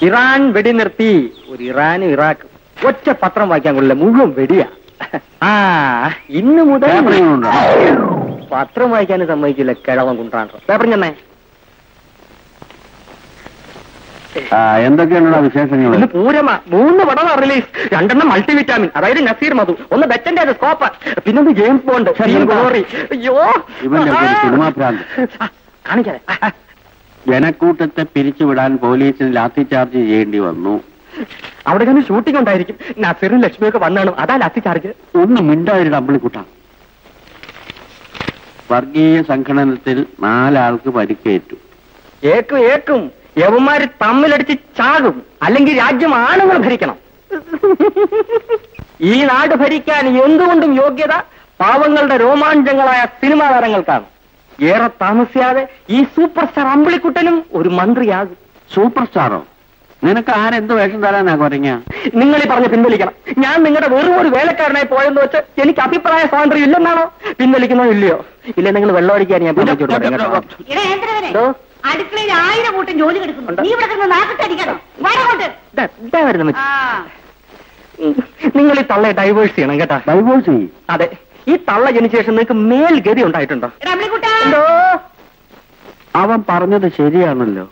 Iran വെടിനിർത്തി. ഒരു ഇറാനും ഇറാഖും ഒറ്റ പത്രം വായിക്കാൻ കൊള്ളില്ല, മുഴുവൻ വെടിയാ. ആ ഇന്ന് മുതൽ പത്രം വായിക്കാൻ സമ്മതിക്കില്ല, കിഴവൻ കുണ്ടാണ്. പേപ്പർ ചെന്നേ. എന്തൊക്കെയാണ് വിശേഷങ്ങൾ? ഇന്ന് പൂരമാ. 3 പടം റിലീസ്. 2 മൾട്ടിവിറ്റാമിൻ, അതായത് നസീർ മധു, ഒന്ന് ബെറ്റന്റെ അത് സ്കോപ്പ്, പിന്നൊന്ന് ജെയിംസ് ബോണ്ട്, ഗ്ലോറി. അയ്യോ കാണിക്കാതെ. ജനക്കൂട്ടത്തെ പിരിച്ചുവിടാൻ പോലീസിന് ലാത്തി ചാർജ് ചെയ്യേണ്ടി വന്നു. അവിടെ തന്നെ ഷൂട്ടിംഗ് ഉണ്ടായിരിക്കും. നസീറും ലക്ഷ്മിയൊക്കെ വന്നാണ്, അതാ ലാത്തി ചാർജ്. ഒന്ന് മിണ്ടായിരുന്നു അമ്പിളിക്കുട്ട. വർഗീയ സംഘടനത്തിൽ 4 ആൾക്ക് പരിക്കേറ്റു. ഏക്കും യവന്മാര് തമ്മിലടിച്ച് ചാകും, അല്ലെങ്കിൽ രാജ്യം ആണുങ്ങൾ ഭരിക്കണം. ഈ നാട് ഭരിക്കാൻ എന്തുകൊണ്ടും യോഗ്യത പാവങ്ങളുടെ രോമാഞ്ചങ്ങളായ സിനിമാ താരങ്ങൾക്കാണ്. ഏറെ താമസിയാതെ ഈ സൂപ്പർ സ്റ്റാർ അമ്പിളിക്കുട്ടനും ഒരു മന്ത്രിയാകും. സൂപ്പർ സ്റ്റാറോ? നിനക്ക് ആരെന്ത് വേഷം തരാനാ കുറഞ്ഞ? നിങ്ങൾ ഈ പറഞ്ഞ് പിൻവലിക്കണം. ഞാൻ നിങ്ങളുടെ വെറും ഒരു വേലക്കാരനായി പോയെന്ന് വെച്ച് എനിക്ക് അഭിപ്രായ സ്വാതന്ത്ര്യം ഇല്ലെന്നാണോ? പിൻവലിക്കണോ ഇല്ലയോ? ഇല്ല, നിങ്ങൾ വെള്ളമടിക്കാൻ ഞാൻ അടുക്കളയിൽ 1000 കൂട്ടം ജോലി കിടക്കുന്നു. നിങ്ങൾ ഈ തള്ളയെ ഡൈവേഴ്സ് ചെയ്യണം കേട്ടാ. ഡൈവേഴ്സ് ചെയ്യും? അതെ. ഈ തള്ള ജനിച്ച ശേഷം നിങ്ങൾക്ക് മേൽഗതി ഉണ്ടായിട്ടുണ്ടോ? എന്തോ അവൻ പറഞ്ഞത് ശരിയാണല്ലോ.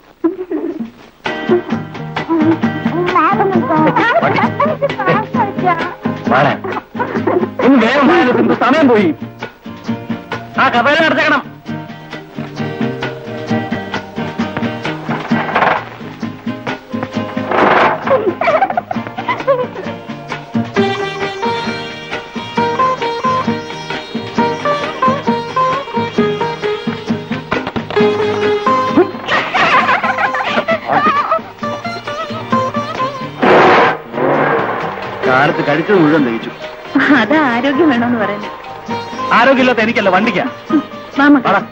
വേഗം സമയം പോയി. ആ കഥയിൽ നടത്തേക്കണം. കാലത്ത് കഴിച്ചത് മുഴുവൻ ദഹിച്ചു. അത് ആരോഗ്യം വേണമെന്ന് പറയുന്നത്. ആരോഗ്യമില്ലാത്ത എനിക്കല്ല, വണ്ടിക്കാ. മാഡം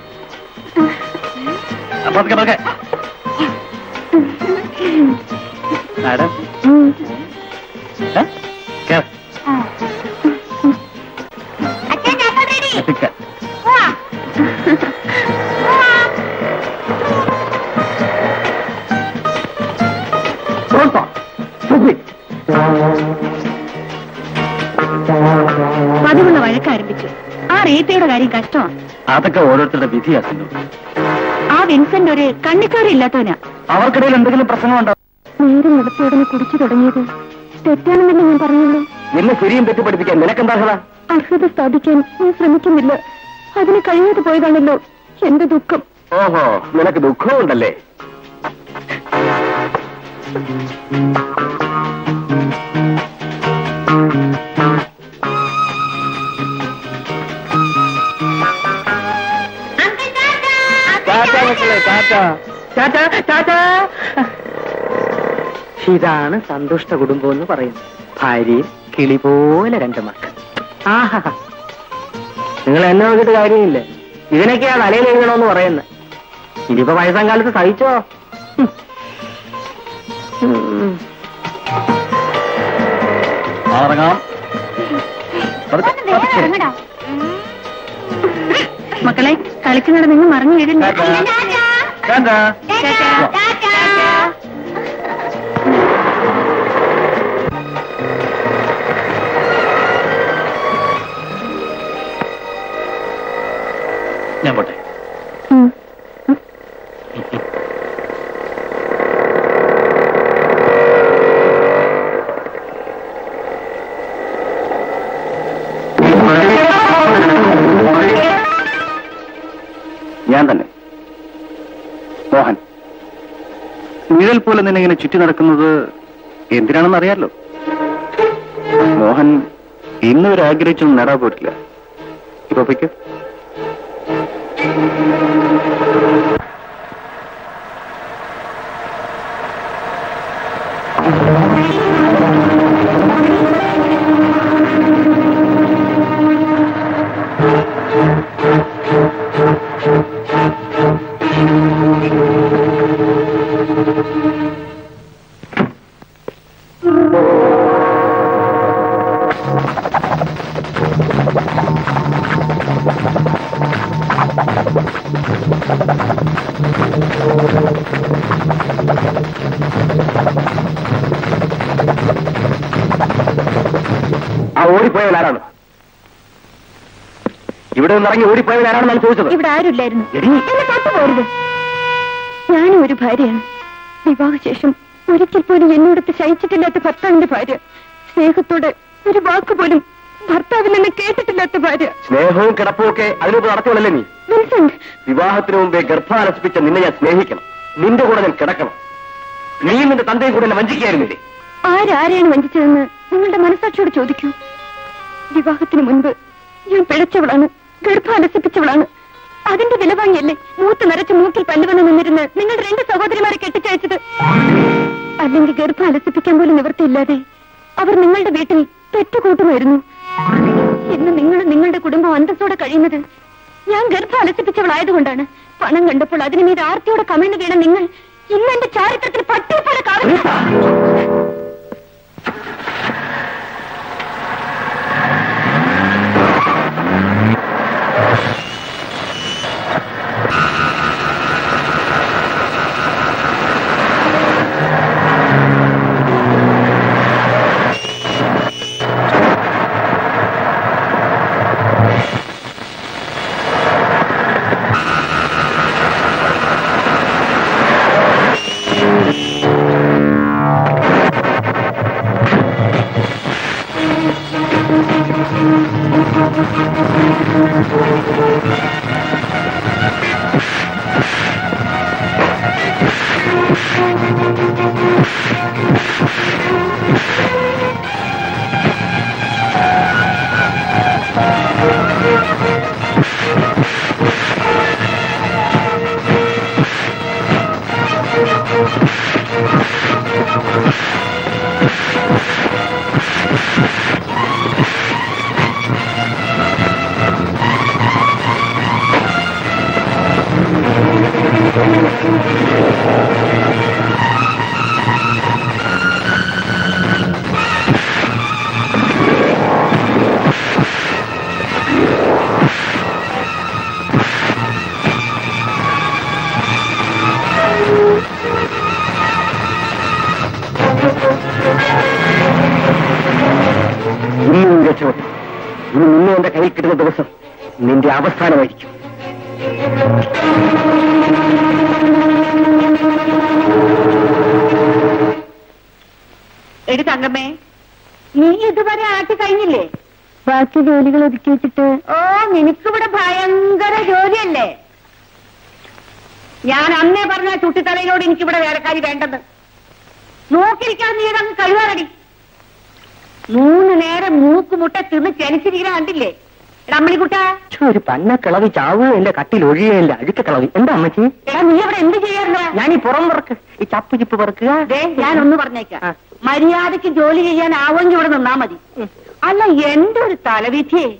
വഴക്കാരംഭിച്ചു. ആ റീത്തയുടെ കാര്യം കഷ്ടമാണ്. അതൊക്കെ ഓരോരുത്തരുടെ വിധിയാക്കുന്നു. ആ വിൻസെന്റ് ഒരു കണ്ണിക്കാരില്ലാത്തവനാ. അവർക്കിടയിൽ എന്തെങ്കിലും പ്രശ്നമുണ്ടോ? നേരം നടത്തിയോടനെ കുടിച്ചു തുടങ്ങിയത് തെറ്റാണെന്നല്ലേ ഞാൻ പറഞ്ഞുള്ളൂ. എന്നെ ശരിയും തെറ്റി പഠിപ്പിക്കാൻ നിനക്കെന്താ അർഹത? അർഹത സ്ഥാപിക്കാൻ ഞാൻ ശ്രമിക്കുന്നില്ല. അതിന് കഴിയാതെ പോയതാണല്ലോ എന്റെ ദുഃഖം. ഓഹോ, നിനക്ക് ദുഃഖമുണ്ടല്ലേ? ഇതാണ് സന്തുഷ്ട കുടുംബം എന്ന് പറയുന്നത്. ഭാര്യയും കിളി പോലെ 2 മക്കൾ. ആഹാ, നിങ്ങൾ എന്നെ നോക്കിയിട്ട് കാര്യമില്ല. ഇതിനൊക്കെയാണ് തലയിൽ എഴുതണമെന്ന് പറയുന്നത്. ഇനിയിപ്പോ വയസ്സാം കാലത്ത് സഹിച്ചോ? മക്കളെ, കളിക്കുന്നത് നിങ്ങൾ മറന്നു വീടില്ല. ഞാൻ പോട്ടെ. ഞാൻ തന്നെ മോഹൻ. നിഴൽ പോലെ നിന്നെ ഇങ്ങനെ ചുറ്റി നടക്കുന്നത് എന്തിനാണെന്ന് അറിയാലോ. മോഹൻ ഇന്നുവരെ ആഗ്രഹിച്ചൊന്നും നേടാൻ പോയിട്ടില്ല. ഇപ്പൊ പൊയ്ക്കോ. ഓടിപ്പോയവൻ ആരാണ്? ഇവിടെ നിന്ന് ഇറങ്ങി ഓടിപ്പോയവൻ ആരാണെന്നാണ് ചോദിച്ചത്. ഇവിടെ ആരുമില്ലായിരുന്നു. എന്നെ തൊട്ടുപോരുത്. ഞാനും ഒരു ഭാര്യയാണ്. വിവാഹശേഷം ഒരിക്കൽ പോലും എന്നോടത്ത് ശയിച്ചിട്ടില്ലാത്ത ഭർത്താവിന്റെ ഭാര്യ. സ്നേഹത്തോടെ ഒരു വാക്കുപോലും ഭർത്താവിൽ നിന്ന് കേട്ടിട്ടില്ലാത്ത ഭാര്യ. സ്നേഹവും കിടപ്പും ഒക്കെ അതിനൊപ്പം നടത്തിയല്ലേ നീ? വിൻസെന്റ്, വിവാഹത്തിന് മുമ്പേ ഗർഭാലസിപ്പിച്ച നിന്നെ ഞാൻ സ്നേഹിക്കണം. നിന്റെ കൂടെ ഞാൻ കിടക്കണം. നീ നിന്റെ തന്തയും കൂടെ എന്നെ വഞ്ചിക്കായിരുന്നില്ലേ? ആരാരെയാണ് വഞ്ചിച്ചതെന്ന് നിങ്ങളുടെ മനസ്സാക്ഷിയോട് ചോദിക്കൂ. വിവാഹത്തിന് മുൻപ് ഞാൻ പിഴച്ചവളാണ്, ഗർഭാലസിപ്പിച്ചവളാണ്. അതിന്റെ വില വാങ്ങിയല്ലേ മൂത്ത് നിറച്ച് മൂക്കിൽ പല്ലുവന്ന് നിന്നിരുന്ന് നിങ്ങൾ 2 സഹോദരിമാരെ കെട്ടിച്ചയച്ചത്. അല്ലെങ്കിൽ ഗർഭാലസിപ്പിക്കാൻ പോലും നിവൃത്തിയില്ലാതെ അവർ നിങ്ങളുടെ വീട്ടിൽ തെറ്റുകൂട്ടുമായിരുന്നു. ഇന്ന് നിങ്ങളും നിങ്ങളുടെ കുടുംബം അന്തസ്സോടെ കഴിയുന്നത് ഞാൻ ഗർഭാലസിപ്പിച്ചവളായതുകൊണ്ടാണ്. പണം കണ്ടപ്പോൾ അതിന് മീത് ആർത്തിയോടെ കമിഴ്ന്നു വീണ നിങ്ങൾ ഇന്ന് എന്റെ ചാരിത്രത്തിൽ പട്ടിയെ പോലെ കാണുന്നു. അവന്റെ കയ്യിൽ കിട്ടുന്ന ദിവസം നിന്റെ അവസാനമായിരിക്കും. എടി തങ്കമ്മേ, നീ ഇതുവരെ ആട്ടി കഴിഞ്ഞില്ലേ? ബാക്കി ജോലികൾ ഒതുക്കി വെച്ചിട്ട്. ഓ, നിനക്കിവിടെ ഭയങ്കര ജോലിയല്ലേ? ഞാൻ അന്നേ പറഞ്ഞ ചുട്ടിത്തലയിലോട് എനിക്കിവിടെ വേലക്കാരി വേണ്ടത്. നോക്കിയിരിക്കാൻ നീ അങ്ങ് കഴിവാറടി. 3 നേരം മൂക്കുമുട്ട തിന്ന് ചെനിച്ചിരിക്കുന്ന കണ്ടില്ലേ അമ്മണിക്കുട്ട? ഒരു പന്ന കിളവി ചാവുകയില്ല, കട്ടിൽ ഒഴിയുകയില്ല, അഴുക്ക കിളവി. എന്താ അമ്മച്ചി? നീ അവിടെ എന്ത് ചെയ്യാറുണ്ടോ? ഞാൻ ഈ പുറം പറക്ക്, ഈ ചപ്പ് ചിപ്പ് പറക്കുക. ഞാനൊന്ന് പറഞ്ഞേക്കാം, മര്യാദയ്ക്ക് ജോലി ചെയ്യാനാവെങ്കിൽ ഇവിടെ നിന്നാ മതി. അല്ല, എന്റെ ഒരു തലവിധിയെ,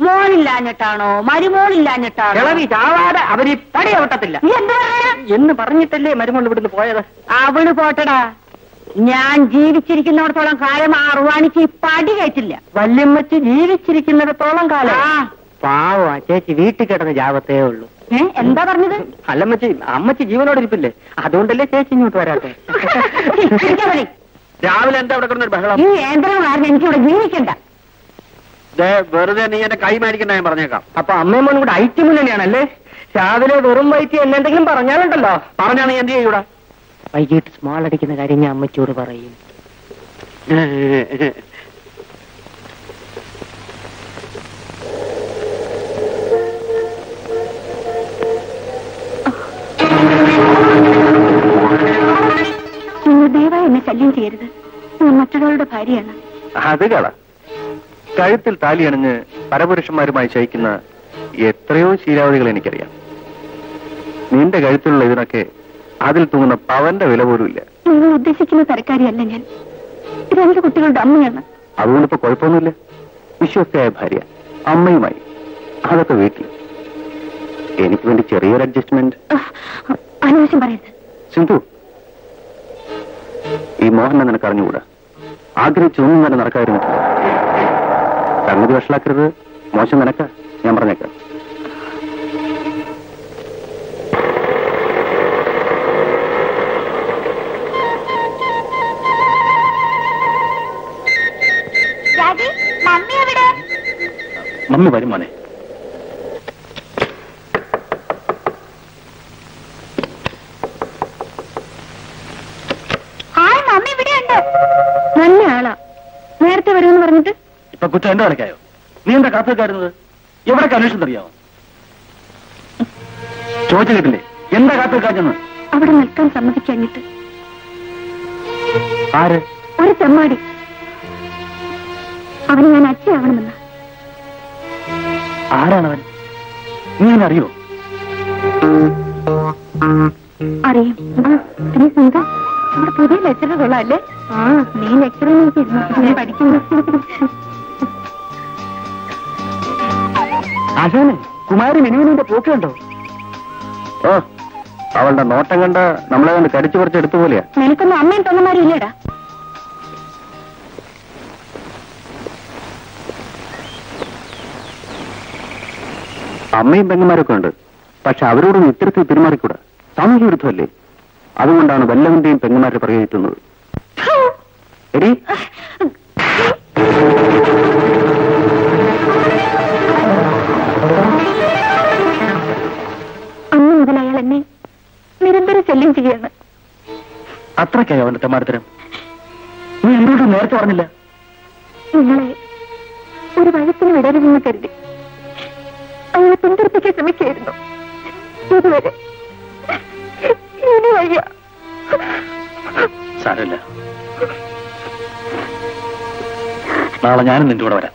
മോനില്ലാഞ്ഞിട്ടാണോ മരുമോളില്ലാഞ്ഞിട്ടാണോ? കിളവി ചാവാതെ അവര് പടി അവട്ടത്തില്ല എന്ന് പറഞ്ഞിട്ടല്ലേ മരുമോൾ ഇവിടുന്ന് പോയത്. അവള് പോട്ടടാ, ഞാൻ ജീവിച്ചിരിക്കുന്നിടത്തോളം കാലം അറുവാണിക്ക് പടി കയറ്റില്ല. വല്യമ്മച്ചി ജീവിച്ചിരിക്കുന്നിടത്തോളം കാലം പാവ ചേച്ചി വീട്ടിൽ കിടന്ന് ജാവത്തേ ഉള്ളൂ. എന്താ പറഞ്ഞത്? അല്ലമ്മച്ചി, അമ്മച്ചി ജീവനോട് ഇരിപ്പില്ലേ, അതുകൊണ്ടല്ലേ ചേച്ചി ഇങ്ങോട്ട് വരാത്തെ. രാവിലെ എന്താ അവിടെ കിടന്നൊരു ബഹളം? ഈ യന്ത്രം കാരണം എനിക്കിവിടെ ജീവിക്കണ്ട. വെറുതെ നീ എന്റെ കൈ മേടിക്കണ്ട, ഞാൻ പറഞ്ഞേക്കാം. അപ്പൊ അമ്മയും മോനും കൂടെ ഐറ്റം തന്നെയാണല്ലേ? രാവിലെ വെറും വയറ്റി എന്നെന്തെങ്കിലും പറഞ്ഞാലുണ്ടല്ലോ. പറഞ്ഞാ നീ എന്ത് ചെയ്യൂടാ? വൈകിട്ട് സ്മാൾ അടിക്കുന്ന കാര്യം ഞാൻ അമ്മച്ചോട് പറയും. നിങ്ങൾ ദയവായി എന്നെ ശല്യം ചെയ്യരുത്. ഞാൻ മറ്റൊരാളുടെ ഭാര്യയാണ്. അത് കള. കഴുത്തിൽ താലിയണിഞ്ഞ് പരപുരുഷന്മാരുമായി ശയിക്കുന്ന എത്രയോ ശീലാവധികൾ എനിക്കറിയാം. നിന്റെ കഴുത്തിലുള്ള ഇതിനൊക്കെ അതിൽ തൂങ്ങുന്ന പവന്റെ വില പോലും ഇല്ല. നിങ്ങൾ ഉദ്ദേശിക്കുന്ന തരക്കാരിയല്ല ഞാൻ. 2 കുട്ടികളുടെ അമ്മയാണ്. അതുകൊണ്ടിപ്പോ കുഴപ്പമൊന്നുമില്ല. വിശ്വസ്തയായ ഭാര്യ, അമ്മയുമായി, അതൊക്കെ വീട്ടിൽ. എനിക്ക് വേണ്ടി ചെറിയൊരു അഡ്ജസ്റ്റ്മെന്റ്. അനാവശ്യം പറയരുത് സിന്ധു. ഈ മോഹനെ നിനക്ക് അറിഞ്ഞുകൂടാ. ആഗ്രഹിച്ചൊന്നും തന്നെ നടക്കാതിരുന്നു. സംഗതി വഷളാക്കരുത്. മോശം നിനക്ക, ഞാൻ പറഞ്ഞേക്കാം. മമ്മി വരും മോനെ. നല്ല ആളാ. നേരത്തെ വരുമെന്ന് പറഞ്ഞിട്ട് ഇപ്പൊ കുറ്റം എന്റെ കളിക്കായോ? നീ എന്താ കാത്തുവെക്കാരുന്നത്? എവിടെ അന്വേഷണം അറിയാമോ? ചോദിച്ചു കേട്ടില്ലേ എന്താ കാത്തുവെക്കാഞ്ഞെന്ന്? അവിടെ നിൽക്കാൻ സമ്മതിക്കാഞ്ഞിട്ട്. ആര്? ഒരു ചെമ്മാടി. അവന് ഞാൻ അച്ഛയാവണമെന്ന്. ആരാണവൻ? നീ അറിയോ? അറിയും. പിന്നെ സുന്ദ, നമ്മുടെ പുതിയ ലെക്ചർ കൊള്ളാല്ലേ? നീ ലെക്ചർ നോക്കിയിരുന്നു പഠിക്കുന്നു. ആശാനെ, കുമാരി മിനുവിനെ പോക്കുണ്ടോ? ഓ, അവളുടെ നോട്ടം കണ്ട നമ്മളെ കണ്ട് കടിച്ചു പറിച്ച് എടുത്തു പോലെയാ. നിനക്കൊന്നും അമ്മയും തൊന്നമാരും ഇല്ലേടാ? അമ്മയും പെങ്ങന്മാരൊക്കെ ഉണ്ട്. പക്ഷെ അവരോടൊന്നും ഇത്തരത്തിൽ പെരുമാറിക്കൂടാ. സാമൂഹ്യ വിരുദ്ധമല്ലേ? അതുകൊണ്ടാണ് വല്ലവന്റെയും പെങ്ങന്മാരെ പ്രയോഗിക്കുന്നത്. എടി, അന്ന് മുതൽ അയാൾ എന്നെ നിരന്തരം ശല്യം ചെയ്യാണ്. അത്രയ്ക്കായോ അവന്റെ തെമ്മാടിത്തരം? നീ എന്തുകൊണ്ടും നേരത്തെ പറഞ്ഞില്ല? നിങ്ങളെ ഒരു വഴക്കിന് വിടരുതെന്ന് കരുതി അയാളെ പിന്തുടർപ്പിക്കാൻ ശ്രമിക്കായിരുന്നു. ഇതുവരെ ഇനി വയ്യ. സാരമില്ല, നാളെ ഞാനും നിന്റെ കൂടെ വരാം.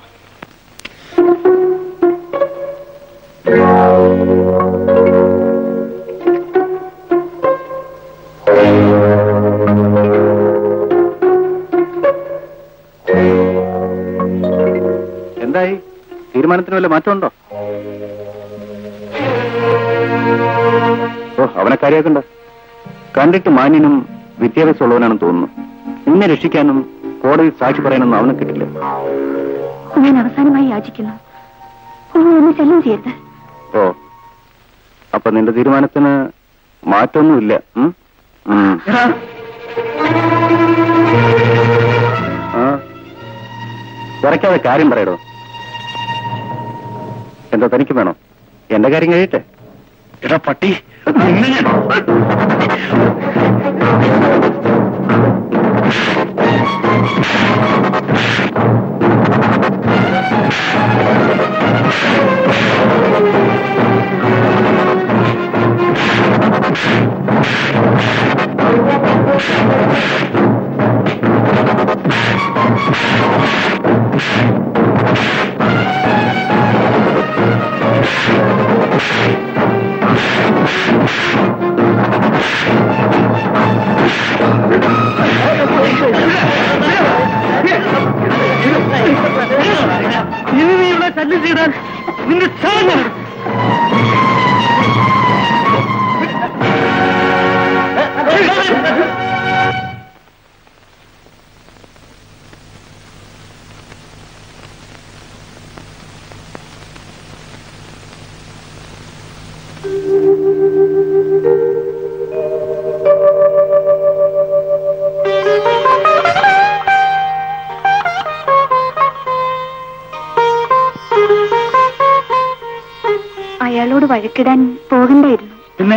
എന്തായി? തീരുമാനത്തിന് വല്ല മാറ്റമുണ്ടോ? ഓ, അവനെ കാര്യമാക്കണ്ട. കണ്ടിട്ട് മാന്യനും വിദ്യാഭ്യാസമുള്ളവനാണെന്ന് തോന്നുന്നു. നിന്നെ രക്ഷിക്കാനും കോടതി സാക്ഷി പറയാനൊന്നും അവനെ കിട്ടില്ല. ഞാൻ അവസാനമായി യാചിക്കുന്നു, എന്നെ ശല്യം ചെയ്യരുത്. ഓ, അപ്പൊ നിന്റെ തീരുമാനത്തിന് മാറ്റമൊന്നുമില്ല. വിറയ്ക്കാതെ കാര്യം പറയടോ. എന്താ തനിക്ക് വേണോ? എന്റെ കാര്യം കഴിയട്ടെ. എടാ പട്ടി, അയാളോട് വഴക്കിടാൻ പോകണ്ടായിരുന്നു. പിന്നെ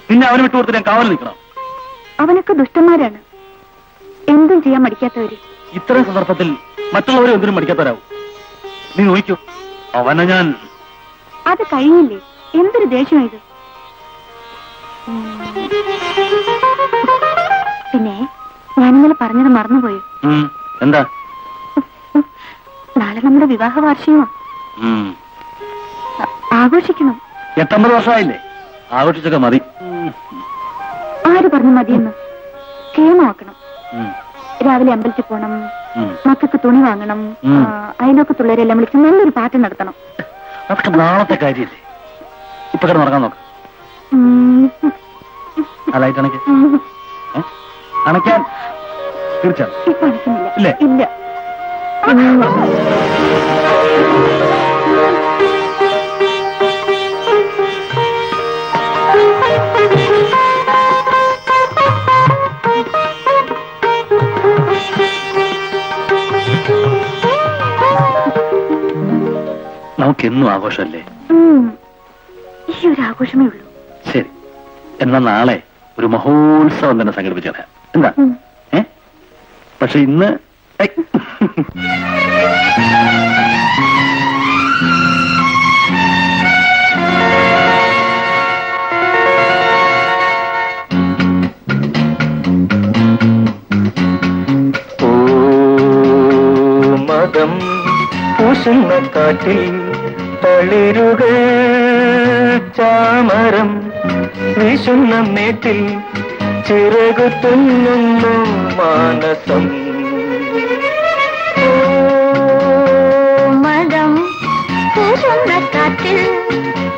നിന്നെ അവന് വിട്ടുകൊടുത്ത് ഞാൻ കാവൽ നിൽക്കണം. അവനൊക്കെ ദുഷ്ടന്മാരാണ്, എന്തും ചെയ്യാൻ മടിക്കാത്തവര്. ഇത്തരം സന്ദർഭത്തിൽ മറ്റുള്ളവരെ എന്തിനും മടിക്കാത്തവരാവും. നീ നോക്കൂ, അവനെ ഞാൻ... അത് കഴിഞ്ഞില്ലേ? എന്തൊരു ദേഷ്യമായത്. പിന്നെ ഞാനിന്നലെ പറഞ്ഞത് മറന്നുപോയോ? എന്താ? നാളെ നമ്മുടെ വിവാഹ വാർഷികമാണ്. ആഘോഷിക്കണം. 8 വർഷമായില്ലേ? ആഘോഷിച്ചൊക്കെ മതി. ആര് പറഞ്ഞു മതിയെന്ന്? കേമാക്കണം. രാവിലെ അമ്പലത്തിൽ പോണം, മക്കൾക്ക് തുണി വാങ്ങണം, അയൽവക്കത്തുള്ളവരെല്ലാം വിളിച്ച് നല്ലൊരു പാട്ട് നടത്തണം. അതൊക്കെ നാളത്തെ കാര്യല്ലേ? ഇപ്പൊ കിടന്ന് നടക്കാൻ നോക്ക്. ലൈറ്റ് അണയ്ക്ക്. അണയ്ക്കാൻ തീർച്ചയായും. ഇപ്പൊ അണയ്ക്കുന്നില്ല. ഇല്ലേ? ഇല്ല. നമുക്കെന്നും ആഘോഷമല്ലേ? ഈ ഒരു ആഘോഷമേ ഉള്ളൂ. ശരി, എന്നാ നാളെ ഒരു മഹോത്സവം തന്നെ സംഘടിപ്പിച്ചേരാം. എന്താ? പക്ഷെ ഇന്ന് കാട്ടിൽ തളിരുകൾ ചാമരം വീശുന്ന മേട്ടിൽ ചിറകു തുന്നുന്നു മാനസം. മതം പൂശുന്ന കാട്ടിൽ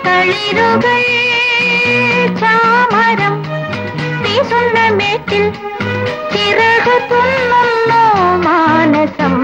തളിരുകൾ ചാമരം വീശുന്ന മേട്ടിൽ ചിറകു തുന്നുന്നു മാനസം.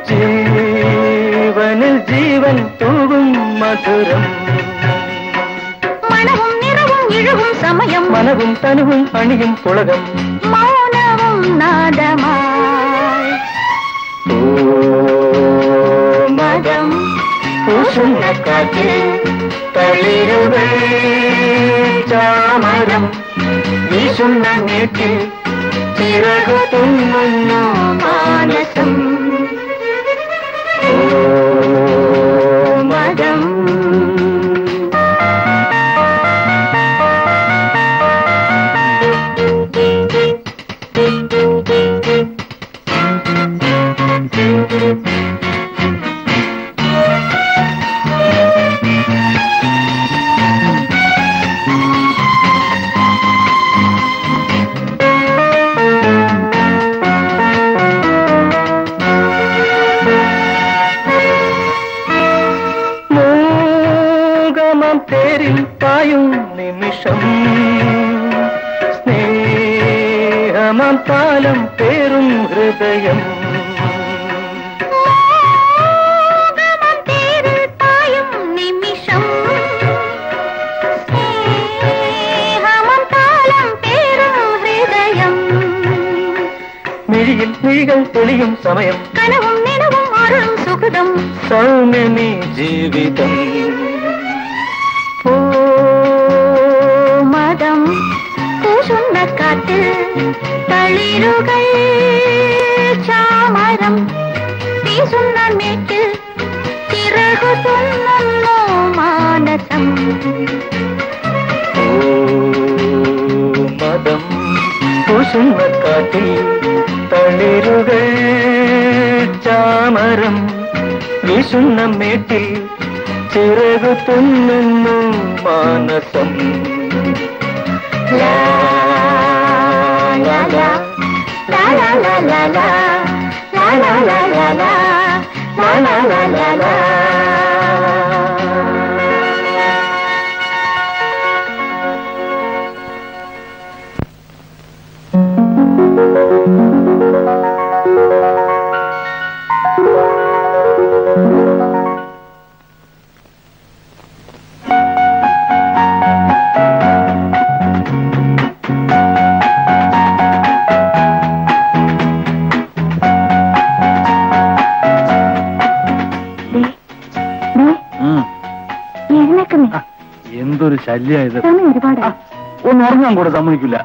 ജീവനിൽ ജീവൻ തൂകും മധുരം. മണവും നിറവും ഇഴവും സമയം മനവും തനുവും അണിയും പുളകം മൗനവും നാദമായി. ഓ മതം പൂശുന്ന കാറ്റിൽ തളിരുകൾ ചാമരം വീശുന്ന നീട്ടിൽ ചിറകു തുന്നുന്നു മാനസം. മതം മോഹമാം താലം പേറും ഹൃദയം മിഴിയിൽ മിഴികൾ തെളിയും സമയം കനവും നിലവും അരുളും സുഖം സൗമ്യമീ ജീവിതം ഓ മതം പൂശുന്ന കാറ്റിൽ തളിരുകൾ ചാമരം വീശുന്ന മേറ്റിൽ ചിറകു തുന്നുന്നു മാനസം ഓ മതം പൂശുന്ന കാറ്റിൽ തളിരുകൾ ചാമരം വീശുന്ന മേട്ടിൽ ചിറകു തുന്നുന്നു മാനസം ലാ ലാ ലാ ലാ ലാ ലാ ലാ ലാ ലാ ലാ ലാ ലാ ലാ ലാ ലാ ലാ ലാ. എന്തൊരു ശല്യായത്. ഒരുപാട് ഒന്ന് ഉറങ്ങാൻ കൂടെ സമ്മതിക്കില്ല.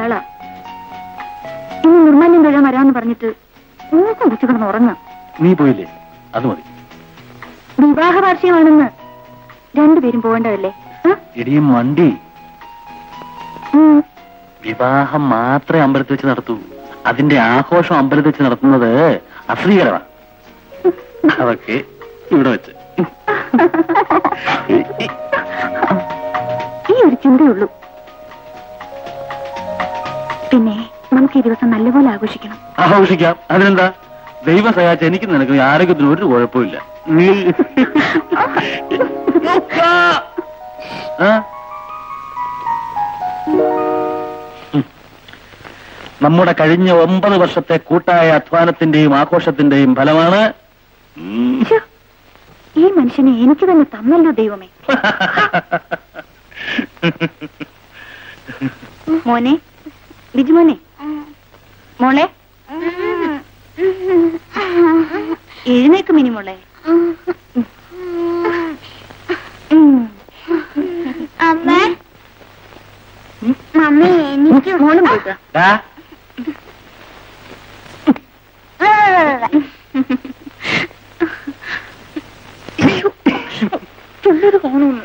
ആളാ ഇനി നിർമ്മാല്യം തൊഴാൻ വരാന്ന് പറഞ്ഞിട്ട് മൂക്കം കുറിച്ച് കിടന്ന് ഉറങ്ങാം. നീ പോയില്ലേ? അത് മതി. വിവാഹ വാർഷികമാണെന്ന് രണ്ടുപേരും പോകേണ്ടതല്ലേ? ഇടിയും വണ്ടി വിവാഹം മാത്രമേ അമ്പലത്തിൽ വെച്ച് നടത്തൂ. അതിന്റെ ആഘോഷം അമ്പലത്തിൽ വെച്ച് നടത്തുന്നത് അശ്രീകരമാണ്. അതൊക്കെ ഇവിടെ വെച്ച് ഈ ഒരു ചിന്തയുള്ളൂ. പിന്നെ നമുക്ക് ഈ ദിവസം നല്ലപോലെ ആഘോഷിക്കണം. ആഘോഷിക്കാം, അതിനെന്താ? ദൈവം സഹായിച്ച എനിക്ക് നിനക്ക് ആരോഗ്യത്തിന് ഒരു കുഴപ്പമില്ല. നീ നമ്മുടെ കഴിഞ്ഞ 9 വർഷത്തെ കൂട്ടായ അധ്വാനത്തിന്റെയും ആഘോഷത്തിന്റെയും ഫലമാണ്. ഈ മനുഷ്യനെ എനിക്ക് തന്നെ തന്നല്ലോ ദൈവമേ. മോനെ, ബിജുമോനെ, മോളെ എഴുന്നേക്കും ഇനി മോളെ. മമ്മി എനിക്ക് മോളും പോയിക്കാം. ചുള്ളൊരു കാണുന്നു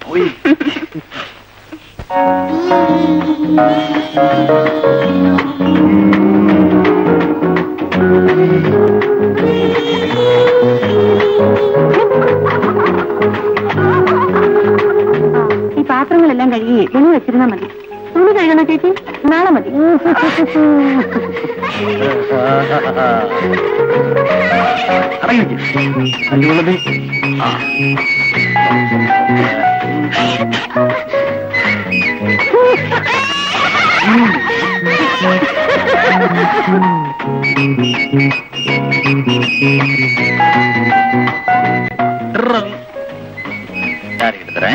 പോയി. ഈ പാത്രങ്ങളെല്ലാം കഴുകി വെളിയിൽ വെച്ചിരുന്നാ മതി. തുണി കഴുകണ ചേച്ചി? നാളെ മതി. എടുത്തരേ.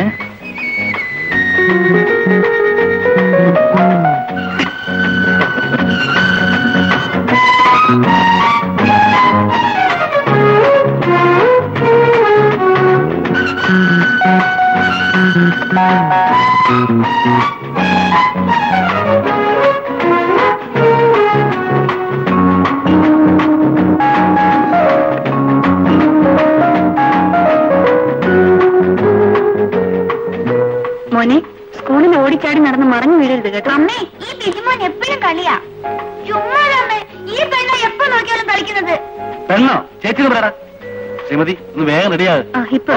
മോനെ, സ്കൂളിൽ ഓടിച്ചാടി നടന്ന് മറഞ്ഞു വീഴരുത് കേട്ടോ. അമ്മേ, ഈ ബിജുമോൻ എപ്പോഴും കളിയാ. ചുമ്മാ ഈ പെണ്ണ എപ്പോ നോക്കിയാലും കളിക്കുന്നത്. പെണ്ണോ? ചേച്ചി പറയടാ. ശ്രീമതി, ഒന്ന് വേഗം റെഡിയാകും. ഇപ്പൊ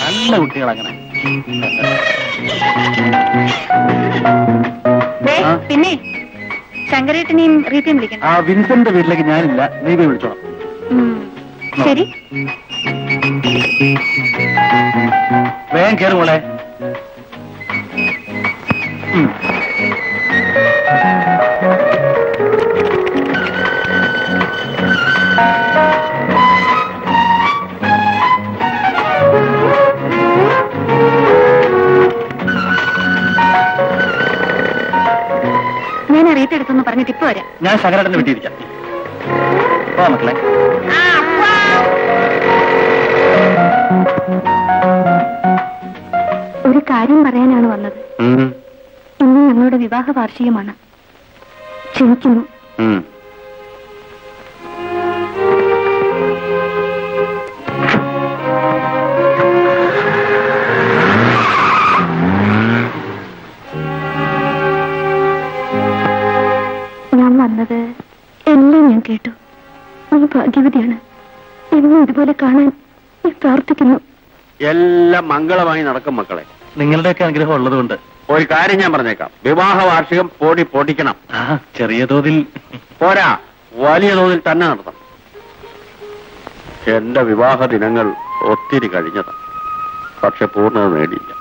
നല്ല കുട്ടികൾ അങ്ങനെ. പിന്നെ ശങ്കരേട്ടനെയും റീത്തയും വിളിക്കണം. ആ വിൻസെന്റ് വീട്ടിലേക്ക് ഞാനില്ല, നീ പോയി വിളിച്ചോണം. ശരി. വേഗം കയറി മോളെ. ഞാൻ അറിയത്തെടുത്തൊന്ന് പറഞ്ഞിട്ട് ഇപ്പൊ വരാം. ഞാൻ ശങ്കരേട്ടനെ വിട്ടിരിക്കാം. പോ മക്കളെ. ഒരു കാര്യം പറയാനാണ് വന്നത്. ഇന്ന് ഞങ്ങളുടെ വിവാഹ വാർഷികമാണ്. ക്ഷണിക്കുന്നു. ഞാൻ വന്നത് എല്ലാം ഞാൻ കേട്ടു. നീ ഭാഗ്യവതിയാണ്. എന്നും ഇതുപോലെ കാണാൻ ഞാൻ പ്രാർത്ഥിക്കുന്നു. എല്ലാം മംഗളമായി നടക്കും മക്കളെ. നിങ്ങളുടെയൊക്കെ അനുഗ്രഹം ഉള്ളതുകൊണ്ട് ഒരു കാര്യം ഞാൻ പറഞ്ഞേക്കാം, വിവാഹ വാർഷികം പൊടിക്കണം. ചെറിയ തോതിൽ പോരാ, വലിയ തോതിൽ തന്നെ നടത്തണം. എന്റെ വിവാഹ ദിനങ്ങൾ ഒത്തിരി കഴിഞ്ഞതാണ്, പക്ഷെ പൂർണ്ണത നേടിയില്ല.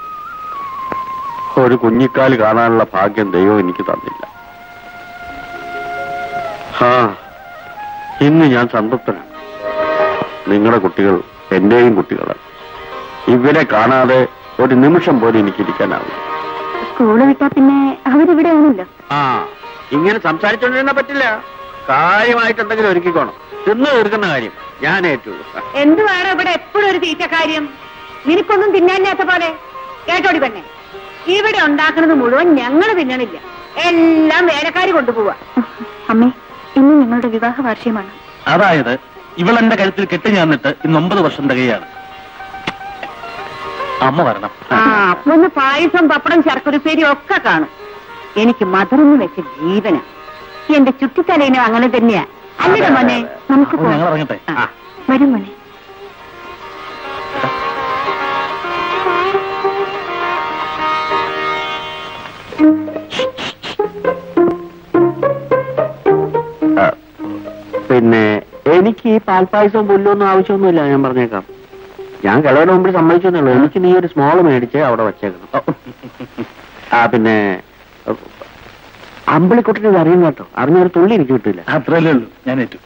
ഒരു കുഞ്ഞിക്കാല് കാണാനുള്ള ഭാഗ്യം ദൈവം എനിക്ക് തന്നില്ല. ഇന്ന് ഞാൻ സംതൃപ്തനാണ്. നിങ്ങളുടെ കുട്ടികൾ എന്റെയും കുട്ടികളാണ്. ഇവരെ കാണാതെ ഒരു നിമിഷം പോലും എനിക്കിരിക്കാനാവില്ല. സ്കൂള് വിട്ടാ പിന്നെ അവരിവിടെയാണല്ലോ. ഇങ്ങനെ സംസാരിച്ചോണ്ടിരുന്ന പറ്റില്ല. കാര്യമായിട്ട് എന്തെങ്കിലും ഒരുക്കിക്കോണം. തിന്നു തീർക്കുന്ന കാര്യം ഞാൻ ഏറ്റു. എന്തുവാണ് ഇവിടെ എപ്പോഴും ഒരു തീറ്റ കാര്യം? നിനക്കൊന്നും തിന്നാനില്ലാത്ത പോലെ. കേട്ടോടി പെണ്ണെ, ഇവിടെ ഉണ്ടാക്കുന്നത് മുഴുവൻ ഞങ്ങൾ തിന്നണില്ല, എല്ലാം വേലക്കാരി കൊണ്ടുപോവാ. അമ്മേ, ഇന്ന് ഞങ്ങളുടെ വിവാഹ വാർഷികമാണ്. അതായത് ഇവളെന്റെ കഴുത്തിൽ കെട്ടി ഞാന്നിട്ട് ഇന്ന് 9 വർഷം തികയാണ്. അമ്മ വരണം. ഒന്ന് പായസം, പപ്പടം, ശർക്കരപ്പേരി ഒക്കെ കാണും. എനിക്ക് മധുരം വെച്ച ജീവന. എന്റെ ചുറ്റിത്തലേനും അങ്ങനെ തന്നെയാ. അല്ലേ മോനെ? നമുക്ക് ഞങ്ങൾ ഇറങ്ങട്ടെ. വരും മോനെ. പിന്നെ എനിക്ക് ഈ പാൽപ്പായസവും പുല്ലൊന്നും ആവശ്യമൊന്നുമില്ല, ഞാൻ പറഞ്ഞേക്കാം. ഞാൻ കിളവന് മുമ്പിൽ സമ്മതിച്ചെന്നുള്ളൂ. എനിക്ക് നീ ഒരു സ്മോൾ മേടിച്ച് അവിടെ വച്ചേക്കണം. പിന്നെ അമ്പിളിക്കുട്ടിന് അറിയും കേട്ടോ. അറിഞ്ഞൊരു തുള്ളി എനിക്ക് കിട്ടില്ല. അത്രയല്ലേ ഉള്ളൂ, ഞാൻ ഏറ്റു.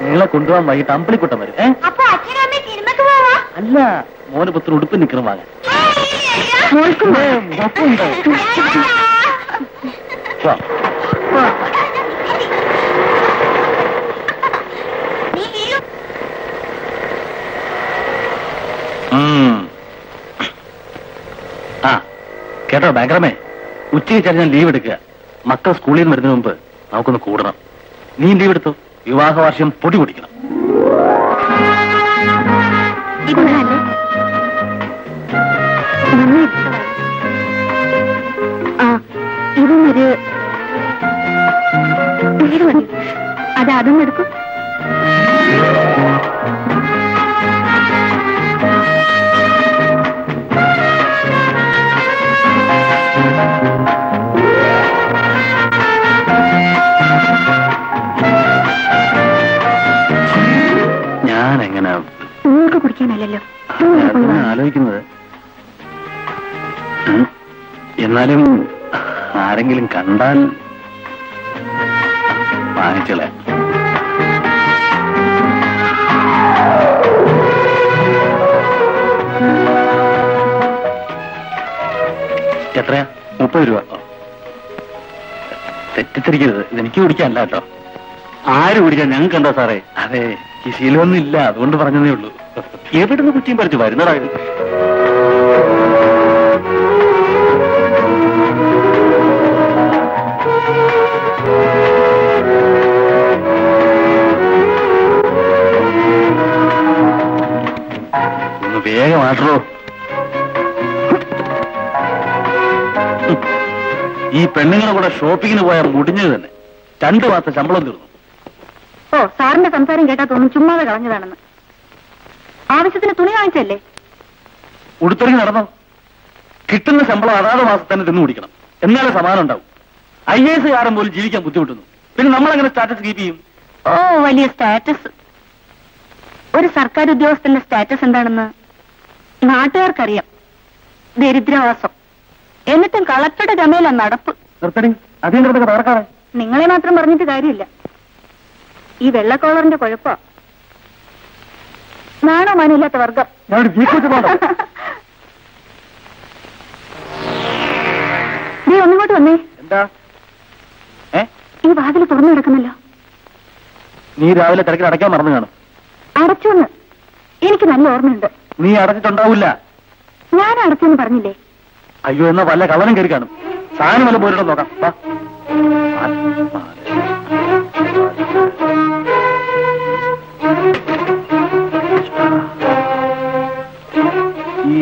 നിങ്ങളെ കൊണ്ടുപോകാൻ വൈകിട്ട് അമ്പിളിക്കുട്ടം വരും. അല്ല, മോന് പുത്ര ഉടുപ്പ് നിക്കണം വാങ്ങാൻ. കേട്ടോ ബാങ്കറമേ, ഉച്ചയ്ക്ക് ചേർന്ന് ഞാൻ ലീവ് എടുക്കുക. മക്കൾ സ്കൂളിൽ നിന്ന് വരുന്നതിന് മുമ്പ് നമുക്കൊന്ന് കൂടണം. നീ ലീവ് എടുത്തു. വിവാഹ വാർഷികം പൊടി പൊടിക്കണം. ഇതൊന്നൊരു അതൊന്നും എടുക്കും. ഞാനെങ്ങനെ നിങ്ങൾക്ക് കുടിക്കാനല്ലോ ആലോചിക്കുന്നത്. എന്നാലും ആരെങ്കിലും കണ്ടാൽ വാങ്ങിച്ചളെ. എത്രയാ? 30 രൂപ. തെറ്റിദ്ധരിക്കരുത്, ഇതെനിക്ക് കുടിക്കാനല്ല കേട്ടോ. ആര് കുടിക്കാൻ? ഞങ്ങൾക്ക് എന്താ സാറേ? അതെ, ഈ ശീലമൊന്നും ഇല്ല, അതുകൊണ്ട് പറഞ്ഞതേ ഉള്ളൂ. എവിടുന്ന് കുറ്റിയും പറിച്ചു വരുന്നതാ ഇത്? ഒന്ന് വേഗം ആട്ടോ. ഈ പെണ്ണുങ്ങളെ കൂടെ ഷോപ്പിങ്ങിന് പോയാൽ മുടിഞ്ഞത് തന്നെ. 2 മാസം ശമ്പളം തീർന്നു. ഓ, സാറിന്റെ സംസാരം കേട്ടാ തോന്നും ചുമ്മാതെ കളഞ്ഞതാണെന്ന്. ആവശ്യത്തിന് തുണി വാങ്ങിച്ചല്ലേ? ഉടുത്തൊരുങ്ങി നടന്നോ? കിട്ടുന്ന ശമ്പളം അതാത് മാസം തന്നെ തിന്നു കുടിക്കണം, എന്നാലേ സമാധാനം ഉണ്ടാവും. IAS കാരൻ പോലും ജീവിക്കാൻ ബുദ്ധിമുട്ടുന്നു, പിന്നെ നമ്മളെങ്ങനെ സ്റ്റാറ്റസ് കീപ്പ് ചെയ്യും? ഓ, വലിയ സ്റ്റാറ്റസ്. ഒരു സർക്കാർ ഉദ്യോഗസ്ഥന്റെ സ്റ്റാറ്റസ് എന്താണെന്ന് നാട്ടുകാർക്കറിയാം. ദരിദ്രവാസം. എന്നിട്ടും കളക്ടറുടെ ഗമയില നടപ്പ്. നിർത്തടി, അതിന്റെ തകർക്കാറേ. നിങ്ങളെ മാത്രം പറഞ്ഞിട്ട് കാര്യമില്ല. ഈ വെള്ളക്കോളറിന്റെ കുഴപ്പ. നാണോ മാനില്ലാത്ത വർഗം. നീ ഒന്നിങ്ങോട്ട് വന്നേ. എന്താ? ഈ വാതിൽ തുറന്നു കിടക്കുന്നല്ലോ. നീ രാവിലെ തിരക്കിൽ അടയ്ക്കാൻ മറന്നു കാണും. അടച്ചോന്ന് എനിക്ക് നല്ല ഓർമ്മയുണ്ട്. നീ അടച്ചിട്ടുണ്ടാവില്ല. ഞാൻ അടച്ചെന്ന് പറഞ്ഞില്ലേ? അയ്യോ, എന്നാ വല്ല കള്ളനും കയറി കാണും. സാധനം വല്ല പോയിട്ടോ നോക്കാം.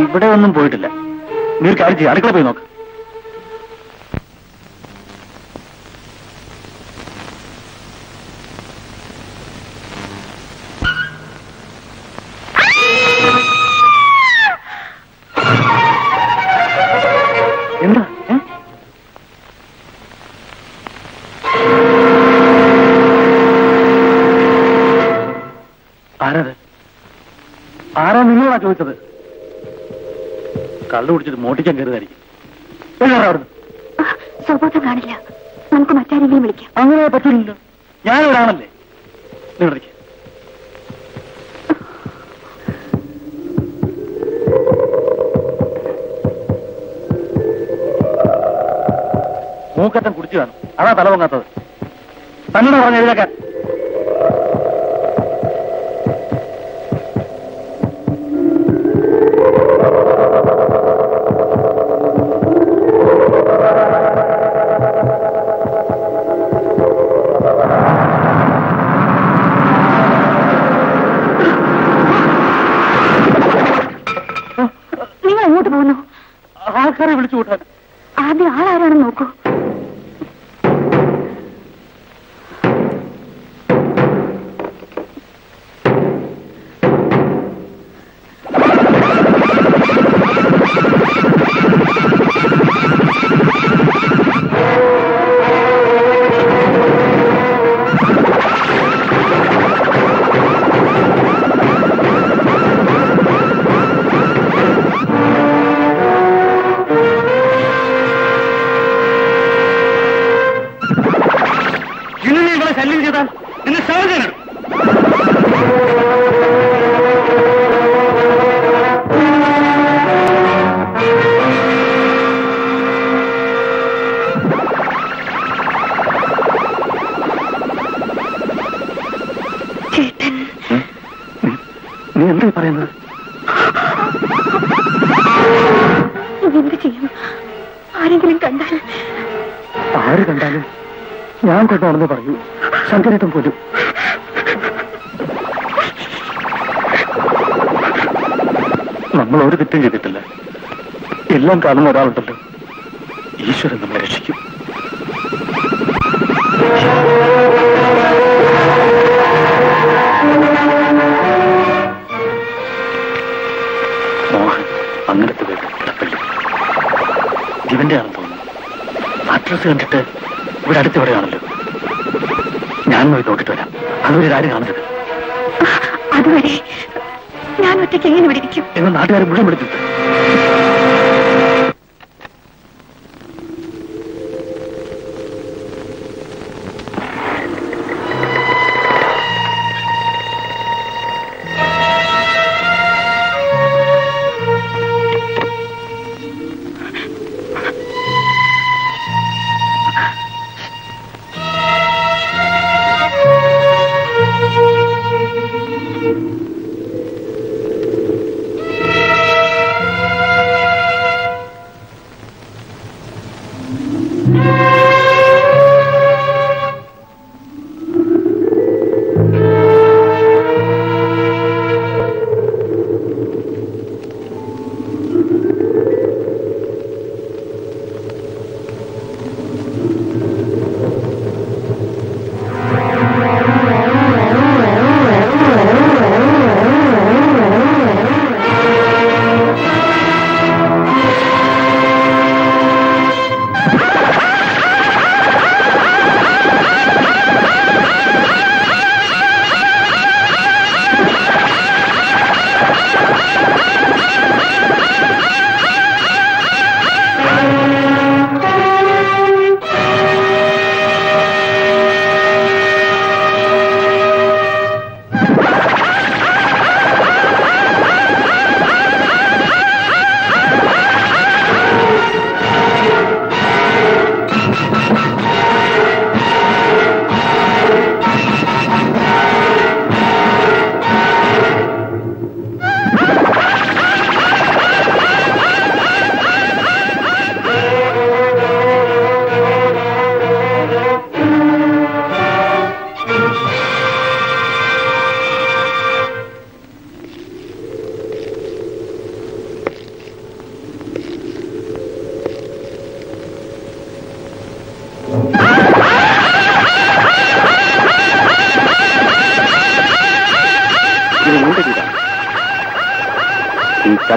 ഇവിടെ ഒന്നും പോയിട്ടില്ല. നീ ഒരു കാര്യം ചെയ്യും, അടുക്കള പോയി നോക്ക്. എന്താ? ആരാത്? ആരാ നിങ്ങളാ ചോദിച്ചത്? കള്ളു കുടിച്ചിട്ട് മോട്ടിക്കാൻ കയറുതായിരിക്കും. അവിടുന്ന് സ്വബോധം കാണില്ല. നമുക്ക് മറ്റാരെങ്കിലും വിളിക്കാം. അങ്ങനെ പറ്റില്ലല്ലോ, ഞാനിവിടാണല്ലേ. നിങ്ങളിരിക്കും. മൂക്കറ്റം കുടിച്ചു കാണും, അതാ തല പൊങ്ങാത്തത്. തന്നോട് പറഞ്ഞ് എഴുതാക്കാൻ. നിങ്ങൾ എങ്ങോട്ട് പോകുന്നു? ആൾക്കാരെ വിളിച്ചു കൂട്ടാൻ. ആദ്യം ആളാരാണെന്ന് നോക്കൂ. ശല്യം ചെയ്താൽ നിന്നെ സാഹചര്യം. നീ എന്താ പറയുന്നത്? എന്ത് ചെയ്യും? ആരെങ്കിലും കണ്ടാൽ? ആര് കണ്ടാലും ഞാൻ കൊണ്ടാണെന്ന് പറയൂ. ശങ്കരേട്ടൻ പോലും. നമ്മൾ ഒരു തെറ്റും ചെയ്തിട്ടില്ല. എല്ലാം കാണുന്ന ഒരാളുണ്ടല്ലോ, ഈശ്വരൻ നമ്മളെ രക്ഷിക്കും. മോഹൻ അങ്ങനത്തെ പേര് ഇടപ്പള്ളി ഇവന്റെ ആണെന്ന് തോന്നുന്നു. അഡ്രസ് കണ്ടിട്ട് ഇവിടെ അടുത്തെവിടെയാണല്ലോ. ഞാൻ പോയി നോക്കിട്ട് വരാം. അതുവരെ ആരും കാണരുത്. അതുവരെ ഞാൻ ഒറ്റയ്ക്ക് എങ്ങനെ ഇവിടെ ഇരിക്കും? എന്ന് നാട്ടുകാർ മുഴുവൻ വിളിച്ചിട്ട്.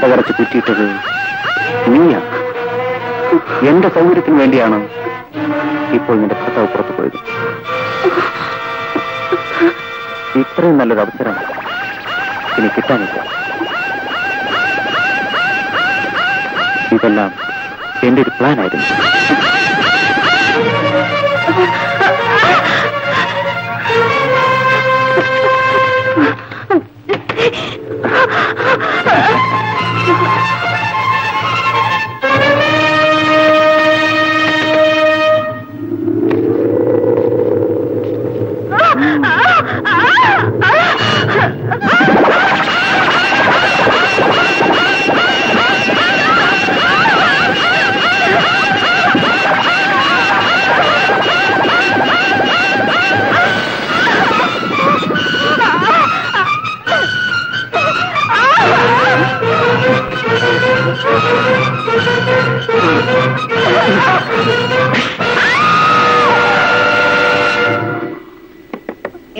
കടകടച്ച് കുറ്റിയിട്ടത് നീയാണ്. എന്റെ സൗകര്യത്തിന് വേണ്ടിയാണ് ഇപ്പോൾ നിന്റെ ഭർത്താവ് പുറത്തു പോയത്. ഇത്രയും നല്ലൊരു അവസരം ഇനി കിട്ടാനില്ല. ഇതെല്ലാം എന്റെ ഒരു പ്ലാൻ ആയിരുന്നു.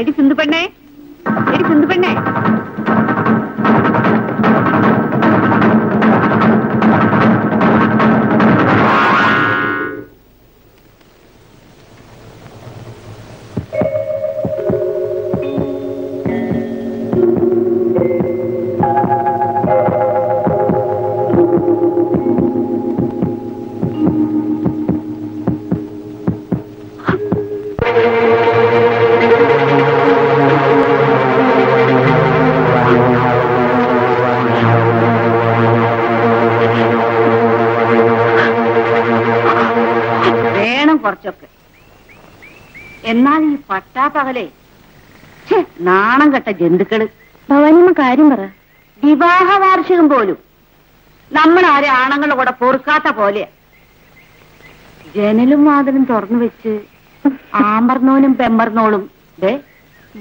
എടി സിന്ധു പെണ്ണേ, എടി സിന്ധു പെണ്ണേ, കുറച്ചൊക്കെ. എന്നാൽ ഈ പട്ടാപ്പകലേ നാണം കെട്ട ജന്തുക്കള്. ഭവാനിയമ്മ കാര്യം പറ. വിവാഹ വാർഷികം പോലും നമ്മളാരെ ആണുങ്ങളുടെ കൂടെ പൊറുക്കാത്ത പോലെ ജനലും വാതിലും തുറന്നു വെച്ച് ആമ്പർന്നോനും പെമ്പർന്നോളും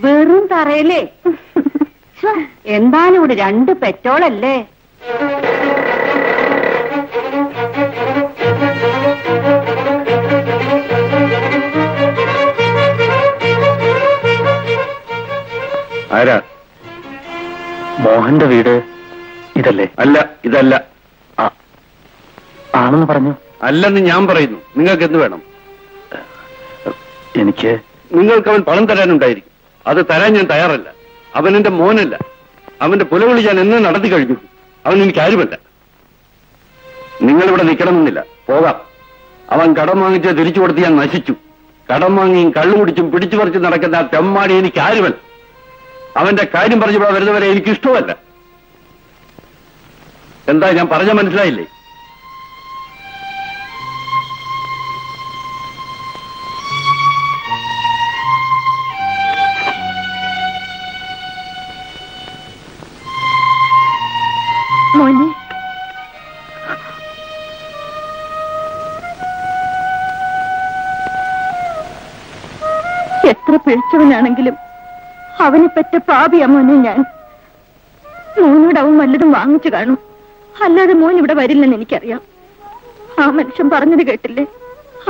വെറും തറയല്ലേ. എന്തായാലും ഇവിടെ 2 പെറ്റോളല്ലേ. ആരാ? മോഹന്റെ വീട് ഇതല്ലേ? അല്ല, ഇതല്ല. ആണെന്ന് പറഞ്ഞു. അല്ലെന്ന് ഞാൻ പറയുന്നു. നിങ്ങൾക്ക് എന്ത് വേണം? എനിക്ക് നിങ്ങൾക്ക് അവൻ പണം തരാനുണ്ടായിരിക്കും. അത് തരാൻ ഞാൻ തയ്യാറല്ല. അവൻ എന്റെ മോനല്ല. അവന്റെ പുലവിളി ഞാൻ എന്ന് നടത്തി കഴിഞ്ഞു. അവൻ എനിക്ക് ആരുമല്ല. നിങ്ങളിവിടെ നിൽക്കണമെന്നില്ല, പോകാം. അവൻ കടം വാങ്ങിച്ച് തിരിച്ചു കൊടുത്ത് ഞാൻ നശിച്ചു. കടം വാങ്ങിയും കള്ളുകുടിച്ചും പിടിച്ചു പറിച്ച് നടക്കുന്ന ആ തെമ്മാടി എനിക്ക് ആരുമല്ല. അവന്റെ കാര്യം പറഞ്ഞു വരുന്നവരെ എനിക്കിഷ്ടമല്ല. എന്താ ഞാൻ പറഞ്ഞ മനസ്സിലായില്ലേ? മോനെ, എത്ര പിഴച്ചവനാണെങ്കിലും അവനെ പറ്റ പാപിയാ മോനെ ഞാൻ. മോനോട് അവൻ വല്ലതും വാങ്ങിച്ചു കാണും. അല്ലാതെ മോൻ ഇവിടെ വരില്ലെന്ന് എനിക്കറിയാം. ആ മനുഷ്യൻ പറഞ്ഞത് കേട്ടില്ലേ?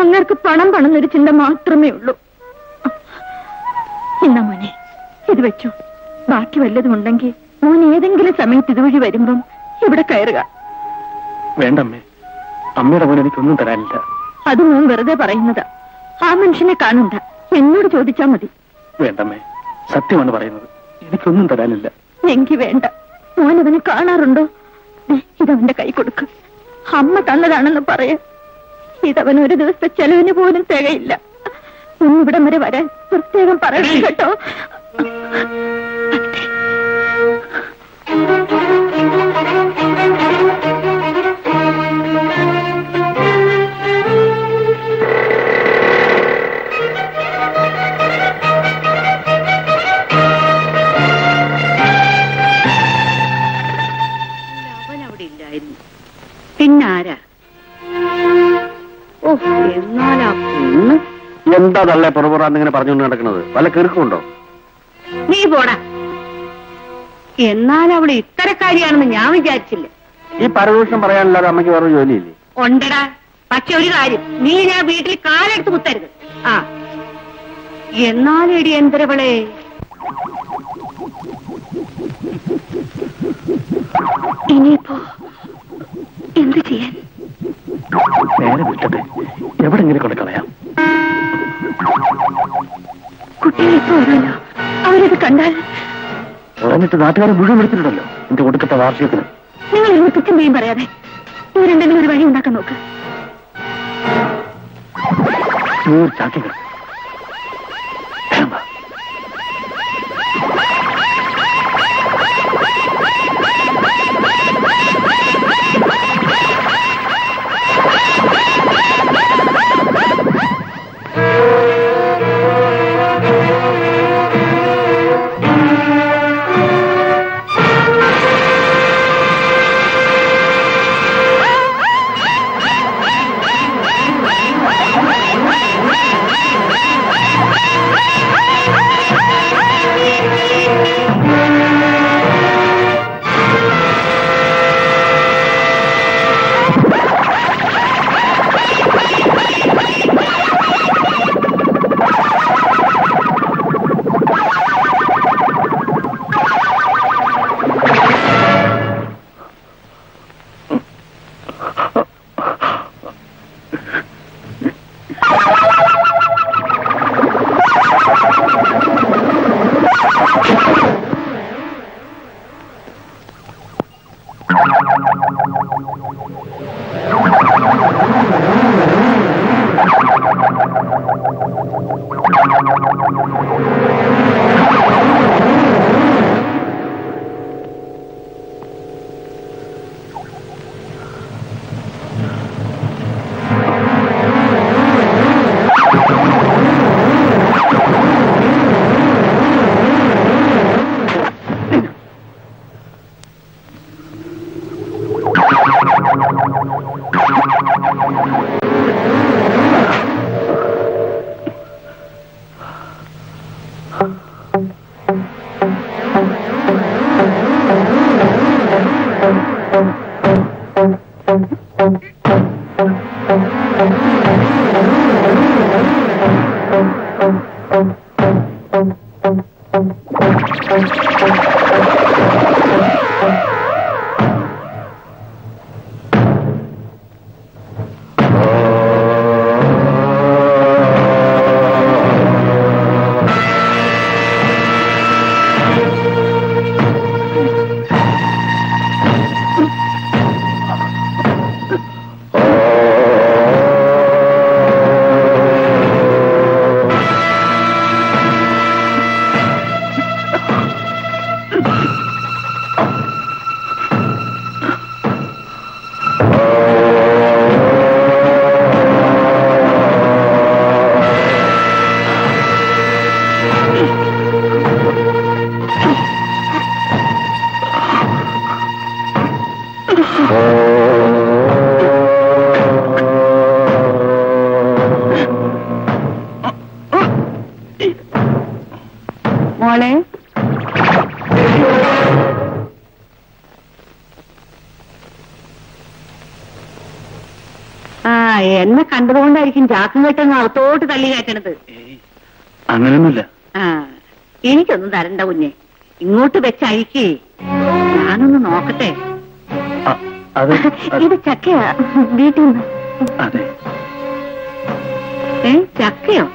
അങ്ങർക്ക് പണം എന്നൊരു ചിന്ത മാത്രമേ ഉള്ളൂ. എന്നാ മോനെ ഇത് വെച്ചു. ബാക്കി വല്ലതും ഉണ്ടെങ്കിൽ മോൻ ഏതെങ്കിലും സമയത്ത് ഇതുവഴി വരുമ്പം ഇവിടെ കയറുക. വേണ്ടമ്മേ, അമ്മയുടെ മോൻ എനിക്കൊന്നും തരാനില്ല. അത് മോൻ വെറുതെ പറയുന്നതാ. ആ മനുഷ്യനെ കാണണ്ട, എന്നോട് ചോദിച്ചാ മതി. വേണ്ടമ്മേ, സത്യമാണ് പറയുന്നത്. എനിക്കൊന്നും തരാനില്ല. എങ്കി വേണ്ട. മോനവനെ കാണാറുണ്ടോ? ഇതവന്റെ കൈ കൊടുക്ക്. അമ്മ തന്നതാണെന്ന് പറയാ. ഇതവൻ ഒരു ദിവസത്തെ ചെലവിന് പോലും തികയില്ല. ഇവിടം വരെ വരാൻ പ്രത്യേകം പറയണം കേട്ടോ. പിന്നാരാ? ഓ, എന്നാലാ പെണ്ണ് എന്താ തള്ളേ പുറപുറാന്നിങ്ങനെ പറഞ്ഞുകൊണ്ട് നടക്കുന്നത്? വല്ല കിറുക്കുണ്ടോ? നീ പോടാ. എന്നാൽ അവള് ഇത്തരക്കാരിയാണെന്ന് ഞാൻ വിചാരിച്ചില്ല. ഈ പരദൂഷണം പറയാനല്ലാതെ അമ്മയ്ക്ക് വേറെ ജോലിയില്ലേ? ഉണ്ടടാ. പക്ഷെ ഒരു കാര്യം, നീ ഞാൻ വീട്ടിൽ കാലെടുത്ത് കുത്തരുത്. ആ എന്നാലെടി എന്തരവളെ. ഇനിയിപ്പോ എന്ത് ചെയ്യാൻ? നേരെ വിട്ടട്ടെ, എവിടെങ്കിലും കൊണ്ട് കളയാം. കുട്ടികൾ ഇപ്പൊ വരുമല്ലോ, അവരത് കണ്ടാൽ. പറഞ്ഞിട്ട് നാട്ടുകാരെ മുഴുവൻ എടുത്തിട്ടുണ്ടല്ലോ എന്റെ ഒടുക്കത്തെ വാർഷികത്തിന്. നിങ്ങൾ ഒരു തുച്ഛം പറയാതെ ഇവരെന്തെങ്കിലും ഒരു വഴി ഉണ്ടാക്കാൻ നോക്ക്. ചാക്കികൾ മോളെ, എന്നെ കണ്ടതുകൊണ്ടായിരിക്കും ചാക്കും കെട്ടെന്ന് അകത്തോട്ട് തള്ളി കയറ്റണത്. അങ്ങനെയൊന്നുമില്ല. എനിക്കൊന്നും തരണ്ട കുഞ്ഞെ, ഇങ്ങോട്ട് വെച്ചഴിക്കേ, ഞാനൊന്ന് നോക്കട്ടെ. ഇത് ചക്കയാ വീട്ടിൽ നിന്ന്. അതെ. ചക്കയോ?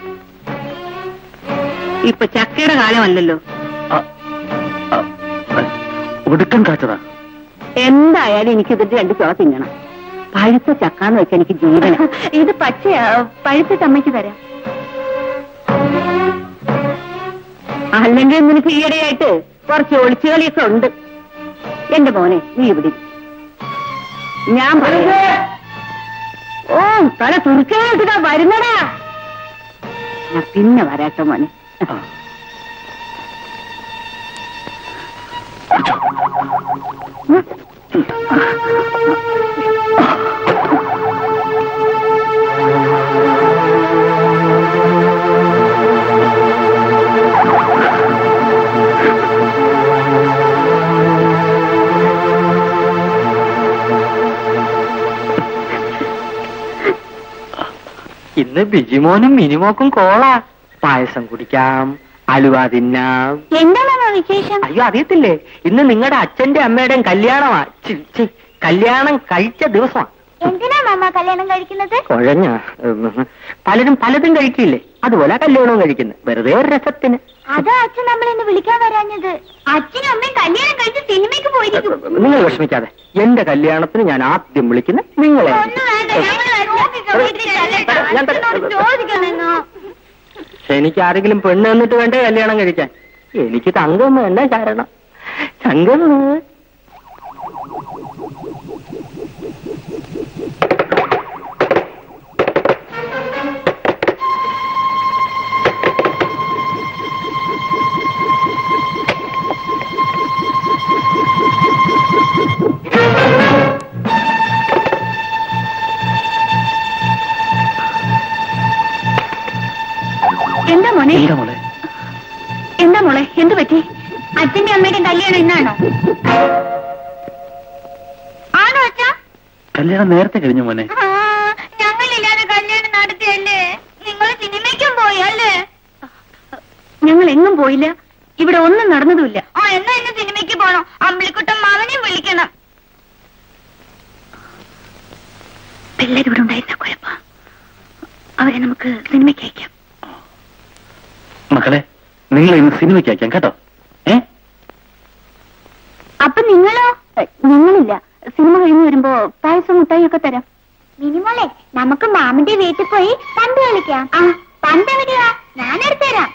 ഇപ്പൊ ചക്കയുടെ കാലമല്ലല്ലോ. ഒടുക്കം കാച്ചതാ. എന്തായാലും എനിക്കിതിന്റെ 2 ചുള തിന്നണം. പഴുത്ത ചക്കാന്ന് വെച്ചാൽ എനിക്ക് ജീവന. ഇത് പച്ചയാ, പഴുത്ത അമ്മയ്ക്ക് തരാം. അല്ലെങ്കിൽ നിനക്ക് ഈയിടെയായിട്ട് കുറച്ച് ഒളിച്ചുകളിയൊക്കെ ഉണ്ട്. എന്റെ മോനെ, നീ ഇവിടെ ഞാൻ പറയുക. ഓ, തല തുറക്കാനായിട്ടാ വരുന്നടാ. ഞാൻ പിന്നെ വരാട്ടോ മോനെ. ഇന്ന് ബിജിമോനും മിനിമോക്കും കോള. പായസം കുടിക്കാം, അലുവ തിന്നാം. എന്താണോ വിശേഷം? അയ്യോ, അറിയത്തില്ലേ? ഇന്ന് നിങ്ങളുടെ അച്ഛന്റെ അമ്മയുടെയും കല്യാണമാ. കല്യാണം കഴിച്ച ദിവസമാണ്. എന്തിനാ മാമ കല്യാണം കഴിക്കുന്നത്? കുഴഞ്ഞ പലരും പലതും കഴിക്കില്ലേ, അതുപോലെ കല്യാണവും കഴിക്കുന്നത്, വെറുതെ ഒരു രസത്തിന്. അതാ അച്ഛൻ നമ്മൾ എന്നെ വിളിക്കാൻ വരാഞ്ഞത്. അച്ഛനും അമ്മയും കല്യാണം കഴിച്ച് സിനിമയ്ക്ക് പോയിരിക്കും. നിങ്ങൾ വിഷമിക്കാതെ, എന്റെ കല്യാണത്തിന് ഞാൻ ആദ്യം വിളിക്കുന്നത് നിങ്ങളെ. എനിക്ക് ആരെങ്കിലും പെണ്ണ് എന്നിട്ട് വേണ്ടേ കല്യാണം കഴിക്കാൻ? എനിക്ക് തങ്കം വേണ്ട കാരണം. തങ്കം എന്താ മോനെ? എന്താ മോളെ, എന്ത് പറ്റി? അച്ഛന്റെ അമ്മയുടെ കല്യാണം ഇന്നാണോ? ആണോ അച്ഛാ? കല്യാണം നേരത്തെ കഴിഞ്ഞു മോനെ. ഞങ്ങളില്ലാതെ കല്യാണം നടത്തിയല്ലേ? നിങ്ങൾ സിനിമയ്ക്കും പോയി അല്ലേ? ഞങ്ങൾ എങ്ങും പോയില്ല, ഇവിടെ ഒന്നും നടന്നതുമില്ല. എന്നാ ഇന്ന് സിനിമയ്ക്ക് പോണോ? അമ്പിളിക്കുട്ടൻ മാവനെയും വിളിക്കണം. പിള്ളേർ ഇവിടെ ഉണ്ടായിരുന്ന കുഴപ്പം, അവരെ നമുക്ക് സിനിമയ്ക്ക് അയക്കാം. മക്കളെ, നിങ്ങൾ ഇന്ന് സിനിമയ്ക്ക് അയക്കാം കേട്ടോ. അപ്പൊ നിങ്ങളോ? ഞങ്ങളില്ല, സിനിമ കഴിഞ്ഞ് വരുമ്പോ പായസം മുട്ടായി ഒക്കെ തരാം. മിനിമോളെ, നമുക്ക് മാമന്റെ വീട്ടിൽ പോയി പന്ത് കളിക്കാം. പന്ത് എവിടെയാ? ഞാൻ എടുത്തുതരാം.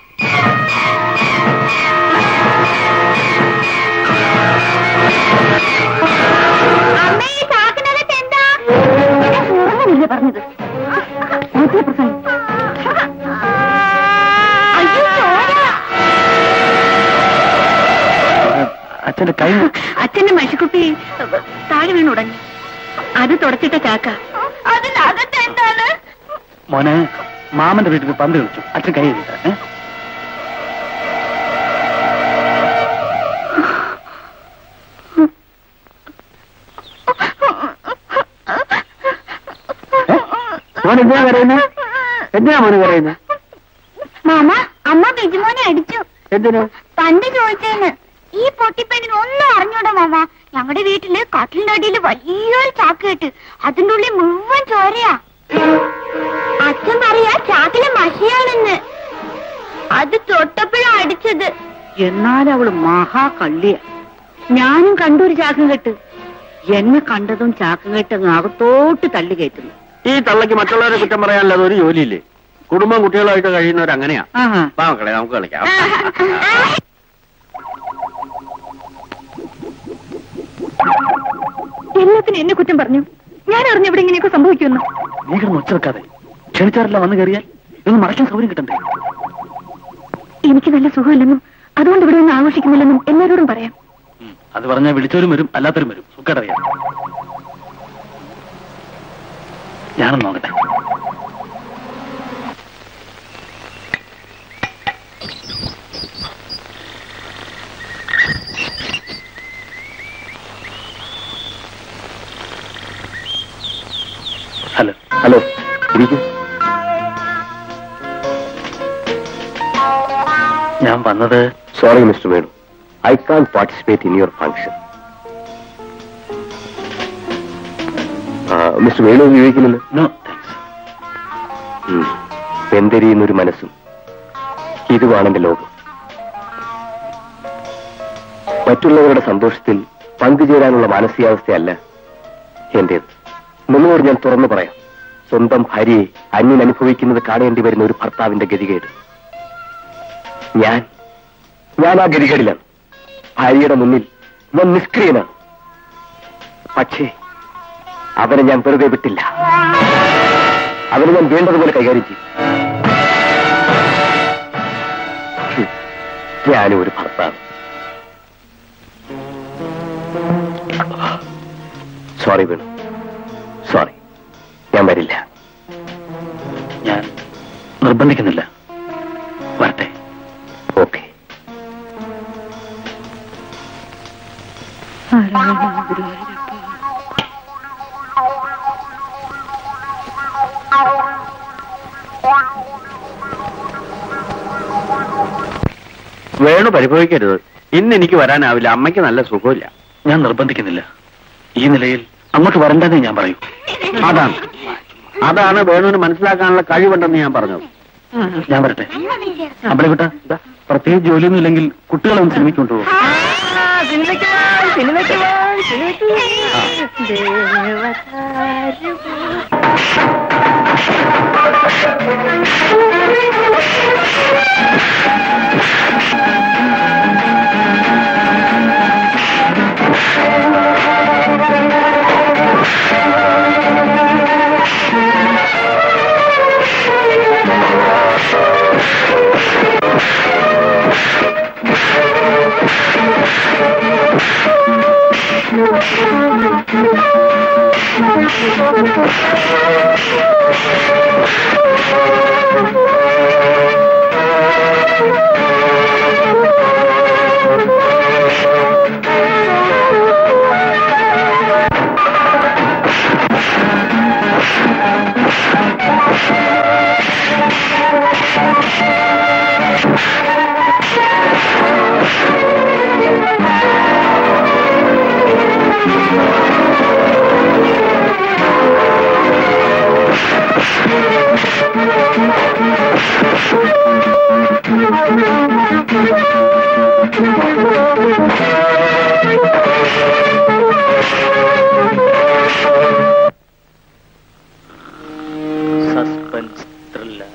അമ്മേ, ഈ ചാക്കിനകത്ത് എന്താ? പറഞ്ഞത് അച്ഛന്റെ കൈ, അച്ഛന്റെ മഷിക്കുപ്പി താഴെ വീണ് ഉടങ്ങി. അത് തുടച്ചിട്ട ചാക്ക. അതിനകത്ത് എന്താണ്? മോനെ, മാമന്റെ വീട്ടിൽ പന്ത് കളിച്ചു, അച്ഛൻ കൈ എഴുതിട്ടാ. മോനെന്തിനാ പറയുന്നത്? എന്തിനാ മോന് പറയുന്നത്? മാമ, അമ്മ ബിജുമോനെ അടിച്ചു. എന്തിനാ? പണ്ട് ചോദിച്ചേന്ന്. ഈ പൊട്ടിപ്പെണ്ണിന് ഒന്നും അറിഞ്ഞൂടാ മാമ. ഞങ്ങളുടെ വീട്ടില് കട്ടിലിന്റെ അടിയിൽ വലിയൊരു ചാക്ക് കെട്ട്, അതിന്റെ ഉള്ളിൽ മുഴുവൻ ചോരയാ. അച്ഛൻ പറയാ ചാക്കിലെ മഷിയാണെന്ന്. അത് തൊട്ടപ്പോഴാ അടിച്ചത്. എന്നാൽ അവള് മഹാകള്ളിയ. ഞാനും കണ്ടൊരു ചാക്കും കെട്ട്. എന്നെ കണ്ടതും ചാക്കും കെട്ട് അകത്തോട്ട് തള്ളി കയറ്റുന്നു. ഈ തള്ളക്ക് മറ്റുള്ളവരെ കുറ്റം പറയാനല്ലാതെ ഒരു ജോലിയില്ലേ? കുടുംബം കുട്ടികളായിട്ട് കഴിയുന്നവരങ്ങനെയാ. മക്കളെ, നമുക്ക് കളിക്കാം. എല്ലാത്തിനും എന്നെ കുറ്റം പറഞ്ഞു. ഞാൻ അറിഞ്ഞു ഇവിടെ ഇങ്ങനെയൊക്കെ സംഭവിക്കുമെന്ന്. നീ കിടന്ന് ഒച്ചെടുക്കാതെ, ക്ഷണിച്ചാരെല്ലാം വന്നു കയറിയാൽ ഇതൊന്നും മറക്കാൻ സൗകര്യം കിട്ടണ്ടേ? എനിക്ക് നല്ല സുഖമില്ലെന്നും അതുകൊണ്ട് ഇവിടെ ഒന്നും ആഘോഷിക്കുന്നില്ലെന്നും എല്ലാവരോടും പറയാം. അത് പറഞ്ഞാൽ വിളിച്ചവരും വരും, അല്ലാത്തവരും വരും. സുഖടറിയാം. ഞാനും നോക്കട്ടെ. ഹലോ ഹലോ, ഇരിക്കും. ഞാൻ വന്നത്. Sorry Mr Venu, I can participate in your function. Mr Venu ഉപയോഗിക്കുന്നില്ല. No thanks. വെന്തെരിയുന്നൊരു മനസ്സും ഇതുമാണ് എന്റെ ലോകം. മറ്റുള്ളവരുടെ സന്തോഷത്തിൽ പങ്കുചേരാനുള്ള മാനസികാവസ്ഥയല്ല എന്റേത്. നിങ്ങളോട് ഞാൻ തുറന്നു പറയാം, സ്വന്തം ഭാര്യയെ അന്യൻ അനുഭവിക്കുന്നത് കാണേണ്ടി വരുന്ന ഒരു ഭർത്താവിന്റെ ഗതികേട്. ഞാൻ ആ ഗതികേടിലാണ്. ഭാര്യയുടെ മുന്നിൽ ഞാൻ നിഷ്ക്രിയനാണ്. പക്ഷേ അവനെ ഞാൻ വെറുതെ വിട്ടില്ല. അവനെ ഞാൻ വേണ്ടതുപോലെ കൈകാര്യം ചെയ്യും. ഞാനും ഒരു ഭർത്താവ്. Sorry Venu, sorry. ഞാൻ വരില്ല. ഞാൻ നിർബന്ധിക്കുന്നില്ല. വരട്ടെ. ഓക്കെ. വേണു പരിഭവിക്കരുത്. ഇന്ന് എനിക്ക് വരാനാവില്ല. അമ്മയ്ക്ക് നല്ല സുഖമില്ല. ഞാൻ നിർബന്ധിക്കുന്നില്ല. ഈ നിലയിൽ അങ്ങോട്ട് വരണ്ടെന്നേ ഞാൻ പറയൂ. അതാണ് വേണുവിന് മനസ്സിലാക്കാനുള്ള കഴിവുണ്ടെന്ന് ഞാൻ പറഞ്ഞത്. ഞാൻ വരട്ടെ. അമ്പലക്കുട്ട, പ്രത്യേകിച്ച് ജോലിയൊന്നും ഇല്ലെങ്കിൽ കുട്ടികളൊന്നും സിനിമയ്ക്ക് കൊണ്ടുപോകും. Suspense thriller.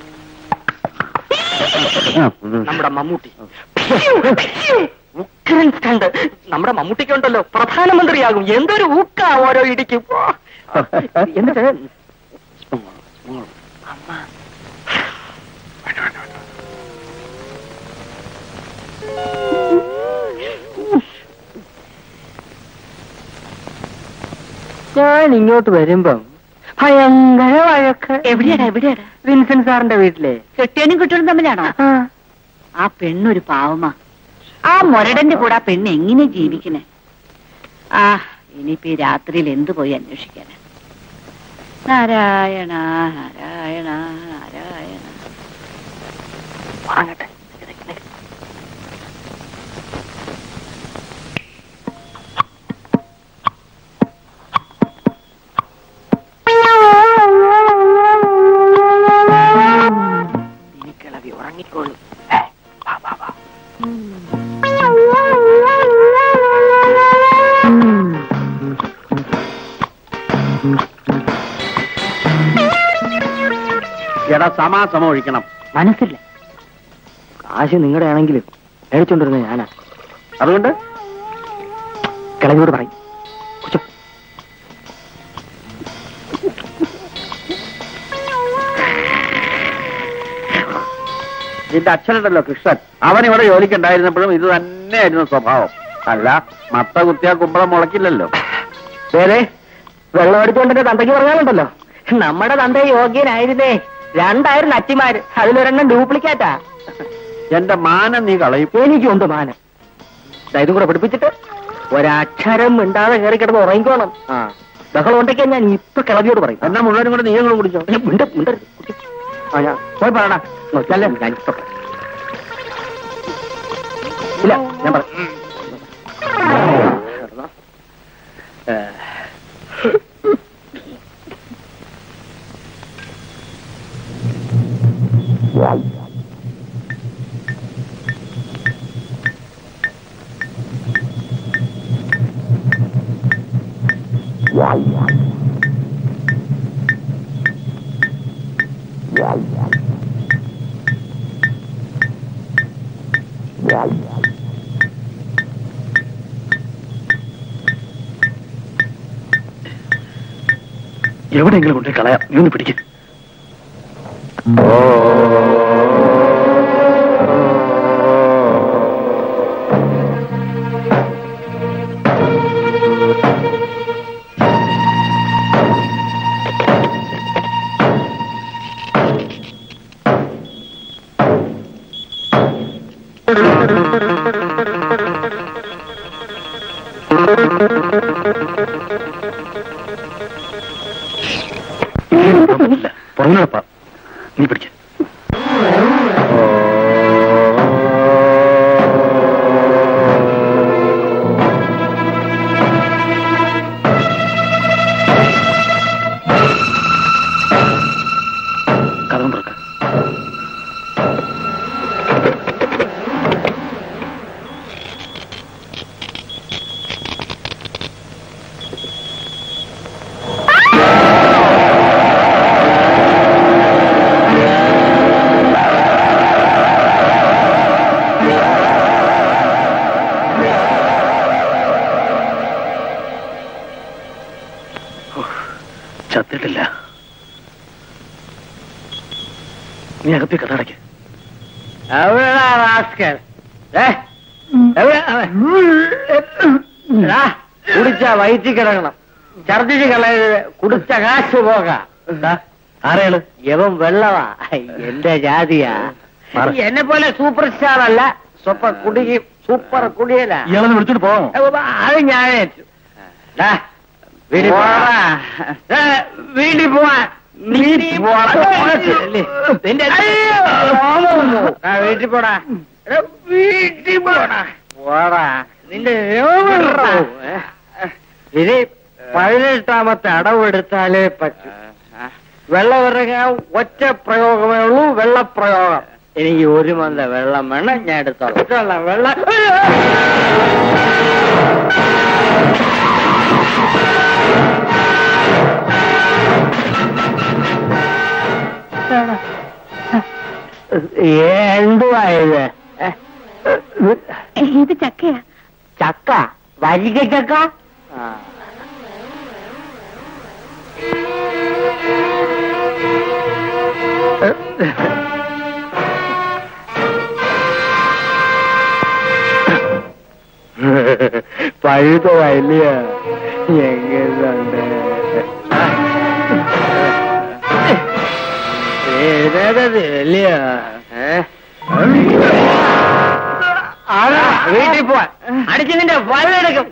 നമ്മുടെ മമ്മൂട്ടി ഉഗ്രൻ സ്റ്റണ്ട്. നമ്മുടെ മമ്മൂട്ടിക്ക് ഉണ്ടല്ലോ പ്രധാനമന്ത്രിയാകും. എന്തൊരു ഊക്ക ഓരോ ഇടിക്കും. എന്നിട്ട് ഞാൻ ഇങ്ങോട്ട് വരുമ്പം ഭയങ്കര വഴക്ക്. എവിടെയാടാ വിൻസെന്റ് സാറിന്റെ വീട്ടിലെ. കെട്ടിയനും കുട്ടികളും തമ്മിലാണോ? ആ പെണ്ണൊരു പാവമാ. ആ മുരടന്റെ കൂടെ ആ പെണ്ണ് എങ്ങനെ ജീവിക്കണേ? ആ ഇനിയിപ്പോ ഈ രാത്രിയിൽ എന്തു പോയി അന്വേഷിക്കാന്? നാരായണ നാരായണ നാരായണ. വാങ്ങട്ടെ. ഉറങ്ങിക്കോളൂ. എടാ സമാസമം ഒഴിക്കണം. മനസ്സില്ല. കാശ് നിങ്ങളുടെ ആണെങ്കിലും മേടിച്ചോണ്ടിരുന്നത് ഞാനാ. അതുകൊണ്ട് കിളവിയോട് പറയും. നിന്റെ അച്ഛനുണ്ടല്ലോ കൃഷ്ണൻ, അവൻ ഇവിടെ ജോലിക്കുണ്ടായിരുന്നപ്പോഴും ഇത് തന്നെയായിരുന്നു സ്വഭാവം. അല്ല, മത്ത കുത്തിയാ കുമ്പളം മുളക്കില്ലല്ലോ. വേറെ വെള്ളം അടിച്ചോണ്ടെന്റെ തന്തയ്ക്ക് പറഞ്ഞാലുണ്ടല്ലോ, നമ്മുടെ തന്ത യോഗ്യനായിരുന്നേ. 2000 നച്ചിമാര്, അതിലൊരെണ്ണം ഡ്യൂപ്ലിക്കേറ്റാ. എന്റെ മാനം നീ കളയും. എനിക്കുണ്ട് മാനം. ഇതും കൂടെ പിടിപ്പിച്ചിട്ട് ഒരക്ഷരം മിണ്ടാതെ കയറി കിടന്ന് ഉറങ്ങിക്കോണം. ബഹളം ഉണ്ടെങ്കിൽ ഞാൻ ഇപ്പൊ കിളവിയോട് പറയും. എന്നാ മുഴുവനും കൂടെ നീ കൂടെ കുടിച്ചോ. മിണ്ടരുത്. ഞാൻ പോയി പറയണ. ഞാനിപ്പോ ഇല്ല, ഞാൻ പറ. എവിടെയെങ്കിലും കൊണ്ടുപോയി കളയാം. ഇതൊന്ന് പിടിക്കും. പുറകിലപ്പാ, നീ പിടിക്ക. നീ അകത്തെ കഥടയ്ക്ക്. കുടിച്ച വയറ്റി കിടക്കണം, ഛർദിച്ച് കളയരുത്, കുടിച്ച കാശ് പോകാം. ആരെയാള്? യവൻ വെള്ളവാ, എന്റെ ജാതിയാ. എന്നെ പോലെ സൂപ്പർ സ്റ്റാർ അല്ല, സൂപ്പർ കുടിയല. ഇയാളൊന്ന് വിളിച്ചോട്ട് പോവാമോ? അത് ഞാൻ വീട്ടിൽ പോവാൻ. വീട്ടിൽ പോടാ, വീട്ടിൽ പോടാ, പോടാ. നിന്റെ ഇനി 18ാമത്തെ അടവെടുത്താലേ പറ്റൂ. വെള്ളമിറങ്ങാൻ ഒറ്റ പ്രയോഗമേ ഉള്ളൂ, വെള്ളപ്രയോഗം. എനിക്ക് 1 മന്ത വെള്ളം വേണം, ഞാൻ എടുത്തോളാം. വെള്ളം എന്തുവാ ഇത്? ഇത് ചക്കയാ. ചക്ക? വരിക ചക്ക? പഴുത വലിയ എങ്ങനെയുണ്ട്? വലിയ വീട്ടിൽ പോവാൻ അടിച്ച് നിന്റെ വലയെടുക്കും.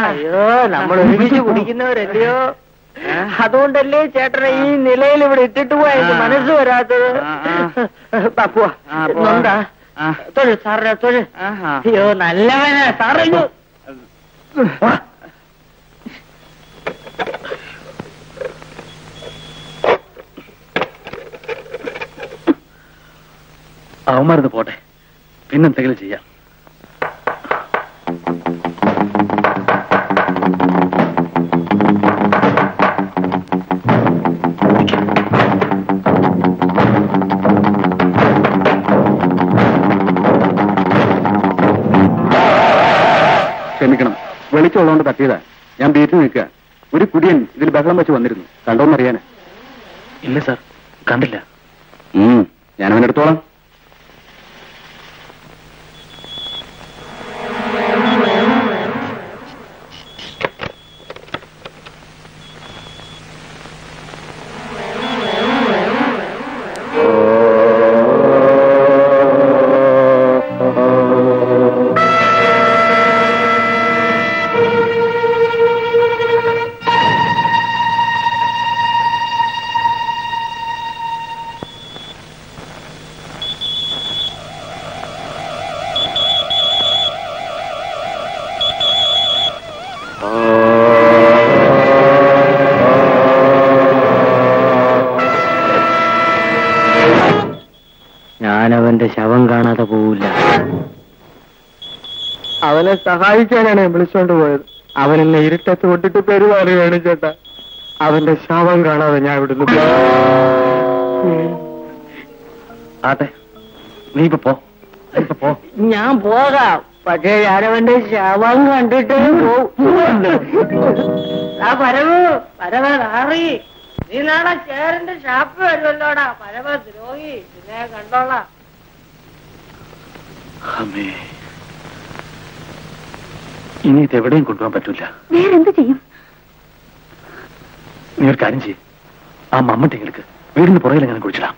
അയ്യോ, നമ്മൾ ഒരുമിച്ച് കുടിക്കുന്നവരല്ലയോ, അതുകൊണ്ടല്ലേ ചേട്ടനെ ഈ നിലയിൽ ഇവിടെ ഇട്ടിട്ട് പോയാ എനിക്ക് മനസ്സ് വരാത്തത്. പോവാ തൊഴു സാറിനെ തൊഴു. അയ്യോ നല്ലവനാ സാറു. അവന്മാരത് പോട്ടെ, പിന്നെന്തെങ്കിലും ചെയ്യാം. ക്ഷമിക്കണം, വെളിച്ചമുള്ളതുകൊണ്ട് തട്ടിയതാ. ഞാൻ ബീച്ചിൽ നിൽക്കുക. ഒരു കുടിയൻ ഇതിൽ ബഹളം വെച്ച് വന്നിരുന്നു. കണ്ടോന്നറിയാന്? ഇല്ല സാർ, കണ്ടില്ല. ഞാൻ അവനെടുത്തോളാം. ഞാനവന്റെ ശവം കാണാതെ പോവില്ല. അവനെ സഹായിക്കാനാണ് ഞാൻ വിളിച്ചോണ്ട് പോയത്. അവനെന്നെ ഇരുട്ടത്ത് കൊണ്ടിട്ട് പെരുമാറുകയാണ് ചേട്ടാ. അവന്റെ ശവം കാണാതെ ഞാൻ ഇവിടുന്ന് ആട്ടെ, നീ ഇപ്പൊ പോ. ഞാൻ പോകാം, പക്ഷേ ഞാനവന്റെ ശവം കണ്ടിട്ട് പരമറി. നീ നാളെ ചേരന്റെ ഷാപ്പ് വരുമല്ലോടാ, പരമ ദ്രോഹി. പിന്നെ കണ്ടോളാം. ഇനി ഇത് എവിടെയും കൊണ്ടുപോകാൻ പറ്റൂല. വേറെന്ത് ചെയ്യും? നീ ഒരു കാര്യം ചെയ്യും, ആ മമ്മട്ടിങ്ങൾക്ക് വീടിന് പുറകിൽ എങ്ങനെ കുഴിച്ചിടാം.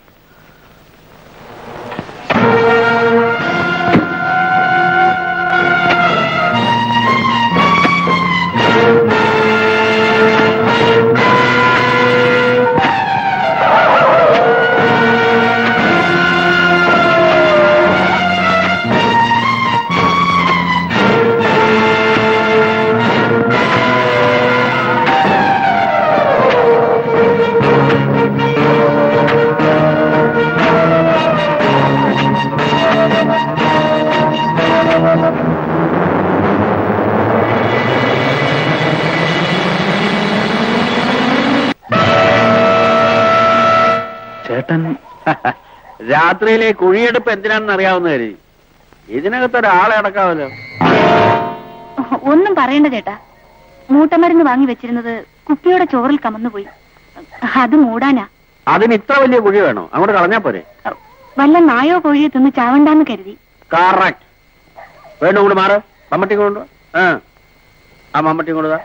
ചേട്ടൻ രാത്രിയിലെ കുഴിയെടുപ്പ് എന്തിനാണെന്ന് അറിയാവുന്ന കാര്യം. ഇതിനകത്ത് ഒരാളെ അടക്കാമല്ലോ. ഒന്നും പറയണ്ട ചേട്ടാ. മൂട്ടമരുന്ന് വാങ്ങി വെച്ചിരുന്നത് കുപ്പിയോടെ ചോറിൽ കമന്നുപോയി. അത് മൂടാനാ. അതിന് ഇത്ര വലിയ കുഴി വേണോ? അങ്ങോട്ട് കളഞ്ഞാ പോരെ? വല്ല നായോ കോഴിയോ തിന്ന് ചാവണ്ടാന്ന് കരുതി. കറക്റ്റ്. വേണു കൂടെ മാറ്. മമ്മട്ടി കൊണ്ടു. ആ മമ്മട്ടി കൊണ്ടുതാ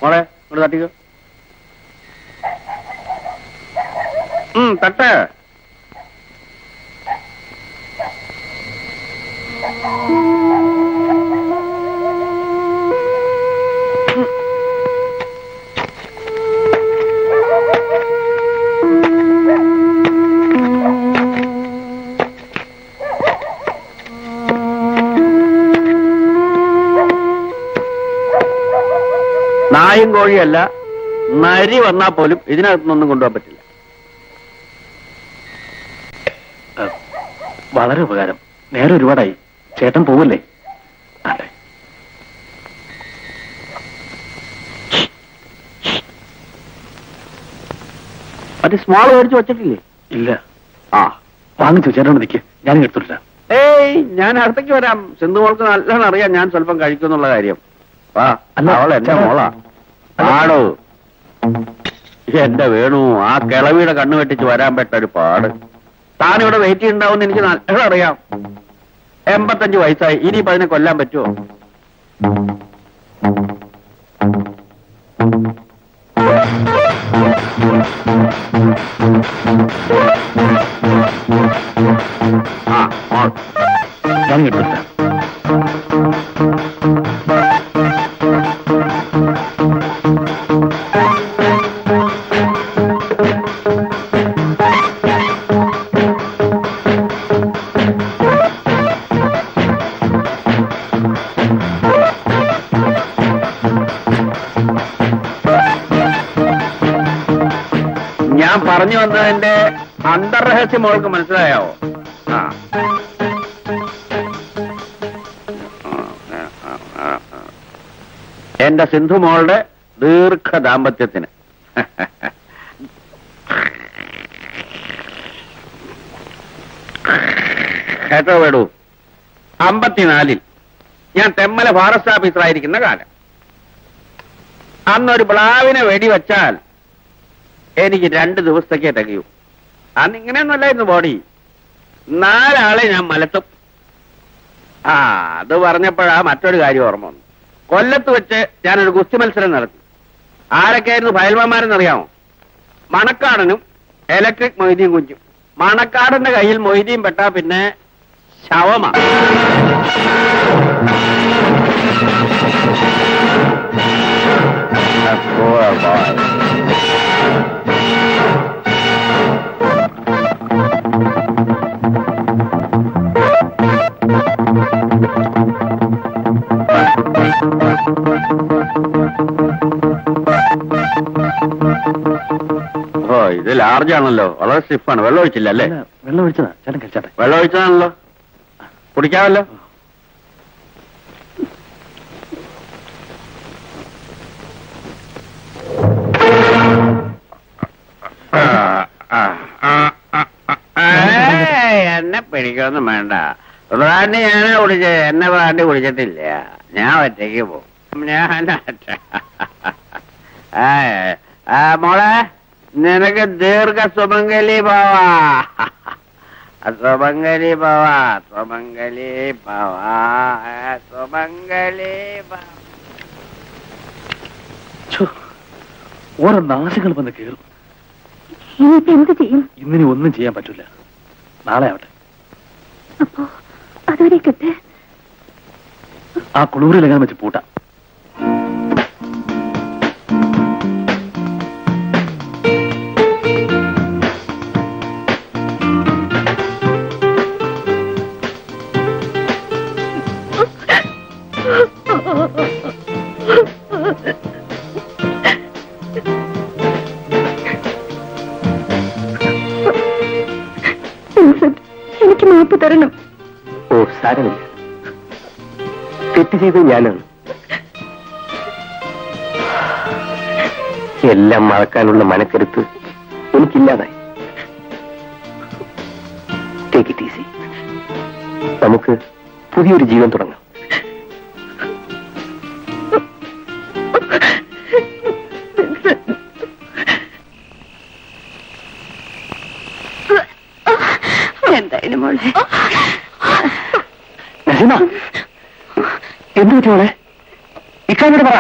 മോളെ, ഇങ്ങോട്ട് തട്ടിക്കോ. തട്ട്. നായും കോഴിയല്ല, നരി വന്നാ പോലും ഇതിനകത്തുനിന്നൊന്നും കൊണ്ടുപോകാൻ പറ്റില്ല. വളരെ ഉപകാരം. നേരെ ഒരുപാടായി. ചേട്ടൻ പോവല്ലേ? അതെ. മറ്റേ സ്മോൾ മേടിച്ച് വെച്ചിട്ടില്ലേ? ഇല്ല. ആ വാങ്ങിച്ചു. ചേട്ടനോട് നിൽക്ക്, ഞാൻ എടുത്തിട്ടില്ല. ഏയ്, ഞാൻ അടുത്തേക്ക് വരാം. സിന്ധുമോൾക്ക് നല്ലോണം അറിയാം ഞാൻ സ്വല്പം കഴിക്കുന്നുള്ള കാര്യം. വാ. അല്ല, അവൾ എന്റെ മോളാ. ആടോ എന്റെ വേണു, ആ കിളവിയുടെ കണ്ണു വെട്ടിച്ച് വരാൻ പെട്ടൊരു പാട്. താനിവിടെ വെയിറ്റ് ചെയ്യുന്നുണ്ടാവും എനിക്ക് നല്ലോണം അറിയാം. 85 വയസ്സായി. ഇനിയിപ്പോ അതിനെ കൊല്ലാൻ പറ്റുമോ? ഞാൻ എടുത്തിട്ടില്ല. ഞാൻ പറഞ്ഞു വന്നതിന്റെ അന്തർരഹസ്യം മോൾക്ക് മനസ്സിലായാവോ? എന്റെ സിന്ധു മോളുടെ ദീർഘ ദാമ്പത്യത്തിന് കേട്ടോ വേടൂ, 54 ഞാൻ തെമ്മല ഫോറസ്റ്റ് ഓഫീസറായിരിക്കുന്ന കാലം. അന്നൊരു പ്ലാവിനെ വെടിവെച്ചാൽ എനിക്ക് 2 ദിവസത്തേക്കേ തികയൂ. അന്നിങ്ങനെയൊന്നുമല്ലായിരുന്നു ബോഡി. 4 ആളെ ഞാൻ മലത്തും. അത് പറഞ്ഞപ്പോഴാ മറ്റൊരു കാര്യം ഓർമ്മ വന്നു. കൊല്ലത്ത് വെച്ച് ഞാനൊരു ഗുസ്തി മത്സരം നടത്തി. ആരൊക്കെയായിരുന്നു ഫയൽമാന്മാരെന്നറിയാമോ? മണക്കാടനും ഇലക്ട്രിക് മൊയ്തീൻ കുഞ്ചും. മണക്കാടന്റെ കയ്യിൽ മൊയ്തീൻ പെട്ടാ പിന്നെ ശവമാ. ഇത് ലാർജ് ആണല്ലോ, വളരെ സ്റ്റിഫാണ്. വെള്ളം ഒഴിച്ചില്ല അല്ലേ? വെള്ളം ഒഴിച്ചതാ. ചേട്ടൻ കഴിച്ചാട്ടെ. വെള്ളം ഒഴിച്ചതാണല്ലോ, കുടിക്കാമല്ലോ. എന്നെ പിടിക്കൊന്നും വേണ്ട. ബ്രാൻഡി ഞാനാ കുടിച്ചത്. എന്നെ ബ്രാൻഡി കുടിച്ചിട്ടില്ല. ഞാൻ ഒറ്റയ്ക്ക് പോകും. ഞാൻ മോളെ, നിനക്ക് ദീർഘ സുമംഗലി പോവാ. സുമംഗലി പോവാ. സുമംഗലി പോവാ. സുമംഗലി ഓരോ നാശങ്ങൾ വന്ന് കയറും. ഇനിയിപ്പോ എന്ത് ചെയ്യും? ഇന്നിനി ഒന്നും ചെയ്യാൻ പറ്റില്ല. നാളെ ആവട്ടെ. അപ്പോ അതുവരെ കിട്ടെ. ആ കുളൂരിലെങ്ങനെ വെച്ച് പൂട്ടാം. എനിക്ക് മാപ്പ് തരണം. ഓ, സാരമില്ല. തെറ്റ് ചെയ്തത് ഞാനാണ്. എല്ലാം മറക്കാനുള്ള മനക്കരുത്ത് എനിക്കില്ലാതായി. Take it easy. നമുക്ക് പുതിയൊരു ജീവൻ തുടങ്ങാം. മോളെ. നസീമ, എന്ത് പറ്റി മോളെ? ഇക്കാനോട് പറ.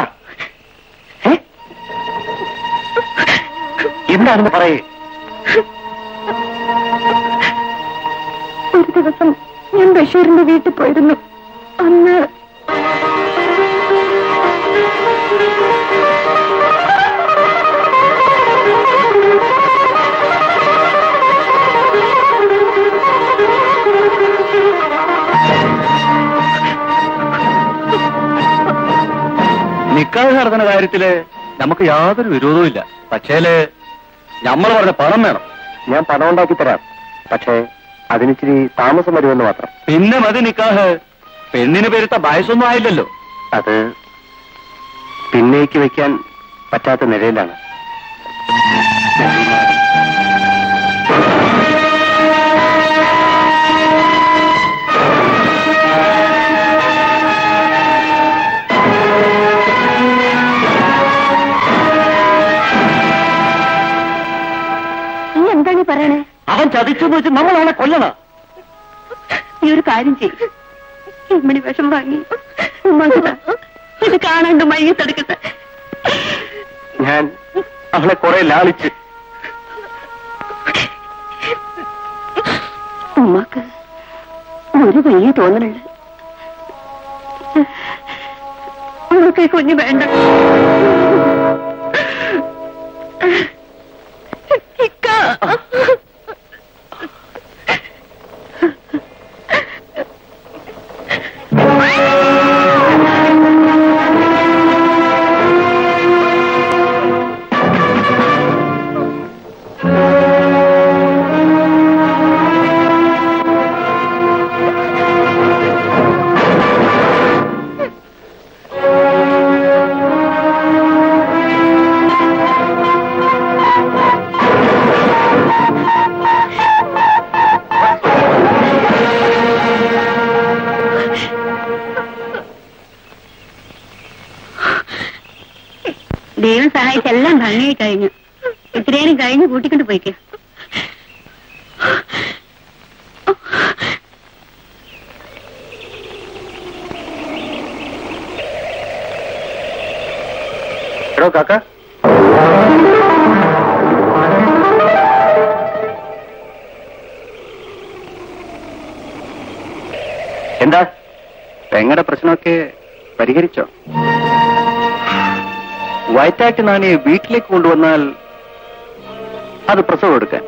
എന്താണെന്ന് പറയേ. ഒരു ദിവസം ഞാൻ ബഷീറിന്റെ വീട്ടിൽ പോയിരുന്നു. അന്ന് നിക്കാഹ് നടത്തുന്ന കാര്യത്തില് നമുക്ക് യാതൊരു വിരോധവും ഇല്ല. പക്ഷേല് നമ്മൾ പറഞ്ഞ പണം വേണം. ഞാൻ പണം ഉണ്ടാക്കി തരാം, പക്ഷേ അതിനിച്ചിരി താമസം വരുമെന്ന് മാത്രം. പിന്നെ മതി നിക്കാഹ്. പെണ്ണിന് പെരുത്ത വയസ്സൊന്നും ആയില്ലല്ലോ. അത് പിന്നേക്ക് വെക്കാൻ പറ്റാത്ത നിലയിലാണ്. എന്താണ് പറയണേ? അവൻ ചതിച്ചെന്ന് വെച്ച് നമ്മൾ അവനെ കൊല്ലണം. ഈ ഒരു കാര്യം ചെയ്യും. ഇമ്മണി വിഷം വാങ്ങി ഇത് കാണാണ്ട് മയ്യത്തെടുക്കട്ടെ. ഞാൻ അവളെ കുറെ ലാളിച്ച്. ഉമ്മാക്ക് ഒരു വലിയ തോന്നലുണ്ട്. ഉമ്മക്ക് കുഞ്ഞ് വേണ്ട. ദൈവം സഹായിച്ചെല്ലാം ഭംഗിയായി കഴിഞ്ഞു. ഇത്രയും കഴിഞ്ഞ് കൂട്ടിക്കൊണ്ട് പോയിക്കോ. എടോ കാക്ക, എന്താ പെങ്ങളുടെ പ്രശ്നമൊക്കെ പരിഹരിച്ചോ? വയറ്റാറ്റ് നാണിയെ വീട്ടിലേക്ക് കൊണ്ടുവന്നാൽ അത് പ്രസവം എടുക്കാൻ,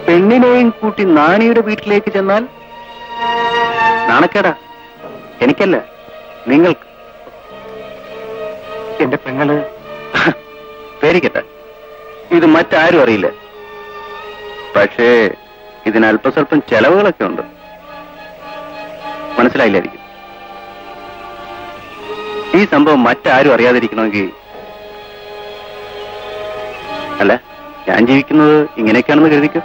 പെണ്ണിനെയും കൂട്ടി നാണിയുടെ വീട്ടിലേക്ക് ചെന്നാൽ നാണക്കേടാ. എനിക്കല്ല, നിങ്ങൾക്ക്. എന്റെ പെങ്ങള് പേരിക്കട്ടെ, ഇത് മറ്റാരും അറിയില്ല. പക്ഷേ ഇതിന് അല്പസ്വല്പം ചെലവുകളൊക്കെ ഉണ്ട്. മനസ്സിലായില്ലായിരിക്കും. ഈ സംഭവം മറ്റാരും അറിയാതിരിക്കണമെങ്കിൽ, അല്ല, ഞാൻ ജീവിക്കുന്നത് ഇങ്ങനെയൊക്കെയാണെന്ന് കരുതിക്കോ.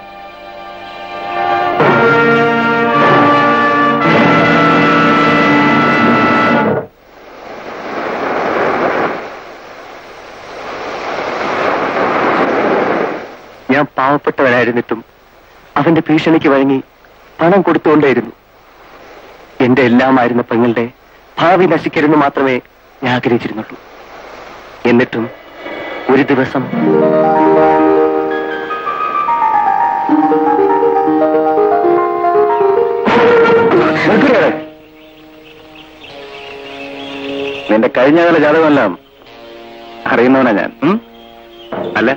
ഞാൻ പാവപ്പെട്ടവനായിരുന്നിട്ടും അവന്റെ ഭീഷണിക്ക് വഴങ്ങി പണം കൊടുത്തുകൊണ്ടേയിരുന്നു. എന്റെ എല്ലാമായിരുന്ന പെങ്ങളുടെ ഭാവി നശിക്കരുന്ന് മാത്രമേ ഞാൻ ആഗ്രഹിച്ചിരുന്നുള്ളൂ. എന്നിട്ടും ഒരു ദിവസം നിന്റെ കഴിഞ്ഞകാല ജാതകമെല്ലാം അറിയുന്നവനാ ഞാൻ. അല്ല,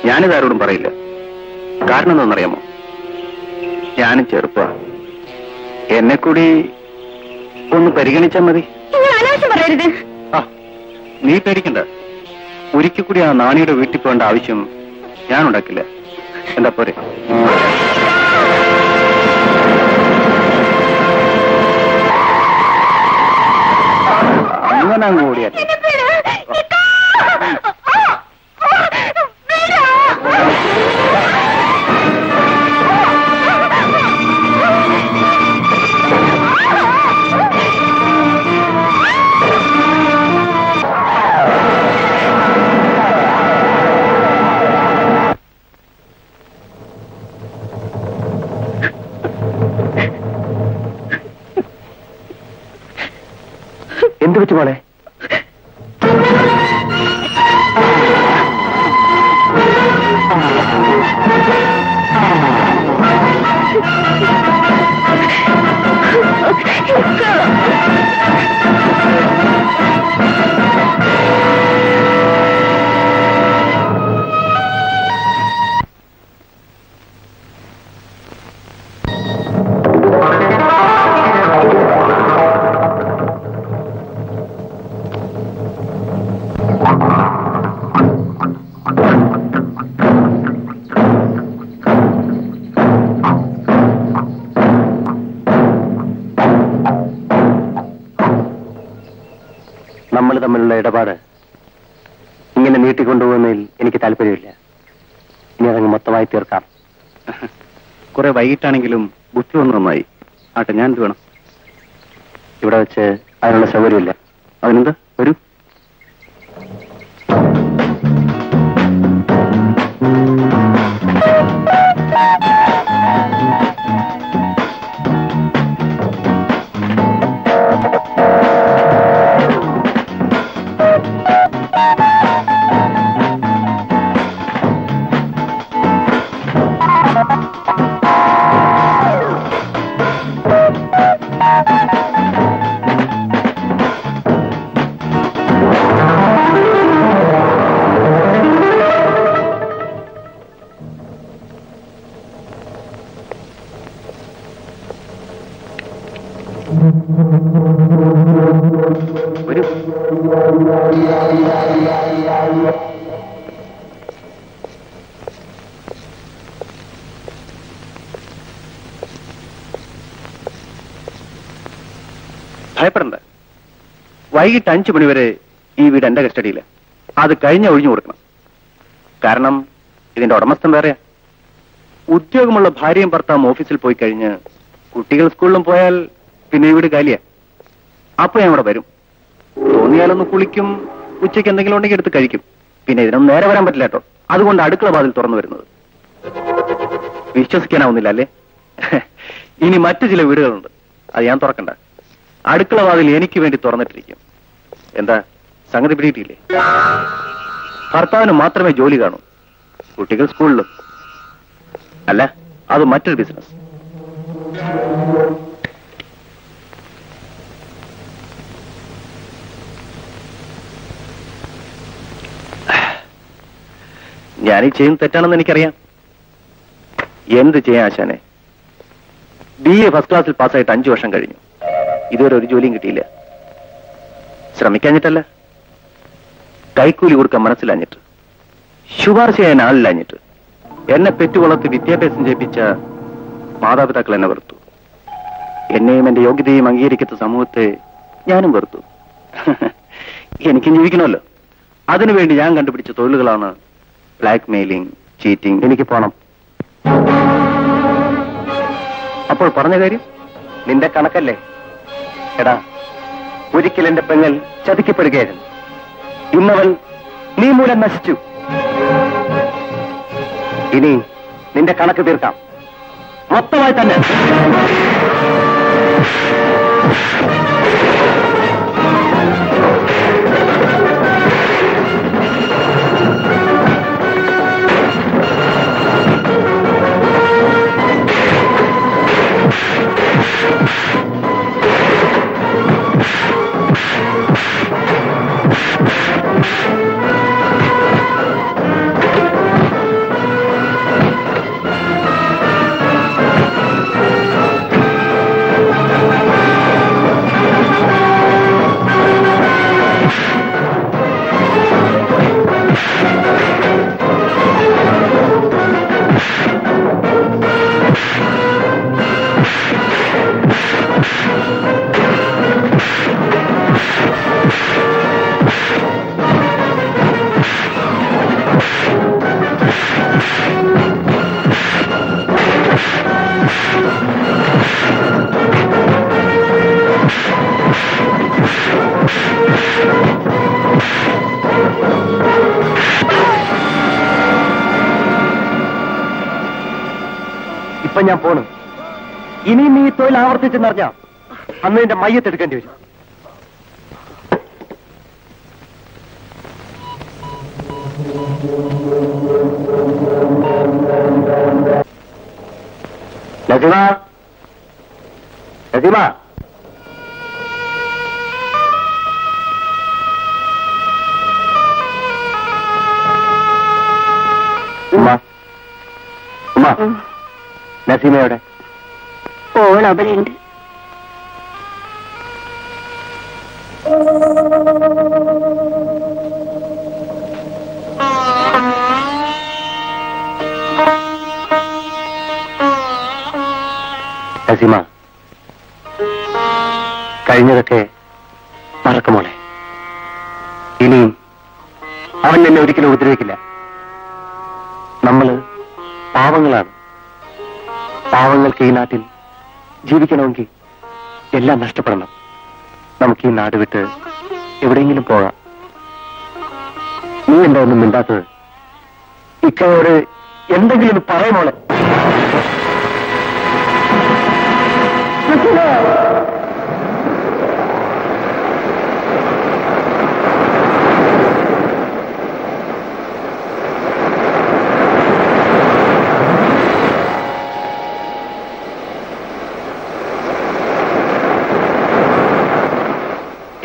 ഞാനിതാരോടും പറയില്ല. കാരണം എന്താണെന്നറിയാമോ? ഞാനും ചെറുപ്പമാണ്. എന്നെ കൂടി ഒന്ന് പരിഗണിച്ചാൽ മതി. പറയരുത്. ആ, നീ പേടിക്കണ്ട. ഒരിക്കൽ കൂടി ആ നാണിയുടെ വീട്ടിൽ പോകേണ്ട ആവശ്യം ഞാൻ ഉണ്ടാക്കില്ല. എന്താ പോരെ? അങ്ങനെ അങ്ങ് ഓടിയാ പറ്റി മോളെ? നമ്മൾ തമ്മിലുള്ള ഇടപാട് ഇങ്ങനെ നീട്ടിക്കൊണ്ടുപോകുന്നതിൽ എനിക്ക് താല്പര്യമില്ല. ഇനി അതങ്ങ് മൊത്തമായി തീർക്കാം. കുറെ വൈകിട്ടാണെങ്കിലും ബുദ്ധി ഒന്ന് നന്നായി. ആട്ടെ, ഞാൻ എന്ത് വേണം? ഇവിടെ വെച്ച് അതിനുള്ള സൗകര്യമില്ല. അതിനെന്ത്? വരൂ. ഭയപ്പെടണ്ട. വൈകിട്ട് 5 മണിവരെ ഈ വീട് എന്റെ കസ്റ്റഡിയില്ല. അത് കഴിഞ്ഞ ഒഴിഞ്ഞു കൊടുക്കണം. കാരണം ഇതിന്റെ ഉടമസ്ഥൻ വേറെയാ. ഉദ്യോഗമുള്ള ഭാര്യയും ഭർത്താവും ഓഫീസിൽ പോയി കഴിഞ്ഞ് കുട്ടികൾ സ്കൂളിലും പോയാൽ പിന്നെ ഈ വീട് കാലിയാ. അപ്പൊ ഞാൻ ഇവിടെ വരും. തോന്നിയാലൊന്ന് കുളിക്കും, ഉച്ചയ്ക്ക് എന്തെങ്കിലും ഉണ്ടെങ്കിൽ എടുത്ത് കഴിക്കും. പിന്നെ ഇതിനൊന്നും നേരെ വരാൻ പറ്റില്ല കേട്ടോ. അതുകൊണ്ട് അടുക്കള വാതിൽ തുറന്നു വരുന്നത്. വിശ്വസിക്കാനാവുന്നില്ല അല്ലേ? ഇനി മറ്റു ചില വീടുകളുണ്ട്, അത് ഞാൻ തുറക്കണ്ട. അടുക്കള വാതിൽ എനിക്ക് വേണ്ടി തുറന്നിട്ടിരിക്കും. എന്താ സംഗതി പിടിയിട്ടില്ലേ? ഭർത്താവിന് മാത്രമേ ജോലി കാണൂ, കുട്ടികൾ സ്കൂളിലും. അല്ല, അത് മറ്റൊരു ബിസിനസ്. ഞാനീ ചെയ്യുന്ന തെറ്റാണെന്ന് എനിക്കറിയാം. എന്ത് ചെയ്യാൻ ആശാനെ? BA ഫസ്റ്റ് ക്ലാസ്സിൽ പാസ്സായിട്ട് 5 വർഷം കഴിഞ്ഞു. ഇതുവരെ ഒരു ജോലിയും കിട്ടിയില്ല. ശ്രമിക്കാഞ്ഞിട്ടല്ല, കൈക്കൂലി കൊടുക്കാൻ മനസ്സിലാഞ്ഞിട്ട്, ശുപാർശ ചെയ്യാൻ ആളില്ലാഞ്ഞിട്ട്. എന്നെ പെറ്റുവളർത്തി വിദ്യാഭ്യാസം ചെയ്യിപ്പിച്ച മാതാപിതാക്കൾ എന്നെ വെറുത്തു. എന്നെയും എന്റെ യോഗ്യതയും അംഗീകരിക്കുന്ന സമൂഹത്തെ ഞാനും വെറുത്തു. എനിക്കും ജീവിക്കണമല്ലോ. അതിനുവേണ്ടി ഞാൻ കണ്ടുപിടിച്ച തൊഴിലുകളാണ് ബ്ലാക്ക് മെയിലിംഗ്, ചീറ്റിംഗ്. എനിക്ക് പോണം. അപ്പോൾ പറഞ്ഞ കാര്യം നിന്റെ കണക്കല്ലേ? എടാ, ഒരിക്കൽ എന്റെ പെങ്ങൾ ചതിക്കപ്പെടുകയായിരുന്നു. ഇന്നവൾ നീ മൂലം നശിച്ചു. ഇനി നിന്റെ കണക്ക് തീർക്കാം, മൊത്തമായി തന്നെ. ഇപ്പൊ ഞാൻ പോണു. ഇനി നീ തൊഴിൽ ആവർത്തിച്ചെന്നറിഞ്ഞാ അന്ന് നിന്റെ മയ്യത്തെടുക്കേണ്ടി വരും. നസീമ, നസീമ, ഉമ്മ, ഉമ്മ, നസീമ എവിടെ? ഓൾ അവിടെയുണ്ട്. നസീമ, കഴിഞ്ഞതൊക്കെ മറക്കുമോളെ. ഇനിയും അവൻ എന്നെ ഒരിക്കലും ഉപദ്രവിക്കില്ല. നമ്മള് പാവങ്ങളാണ്. പാവങ്ങൾക്ക് ഈ നാട്ടിൽ ജീവിക്കണമെങ്കിൽ എല്ലാം നഷ്ടപ്പെടണം. നമുക്ക് ഈ നാട് വിട്ട് എവിടെയെങ്കിലും പോകാം. നീ എന്താ ഒന്നും മിണ്ടാത്തത്? ഇക്കയോട് എന്തെങ്കിലും പറയുമോളെ.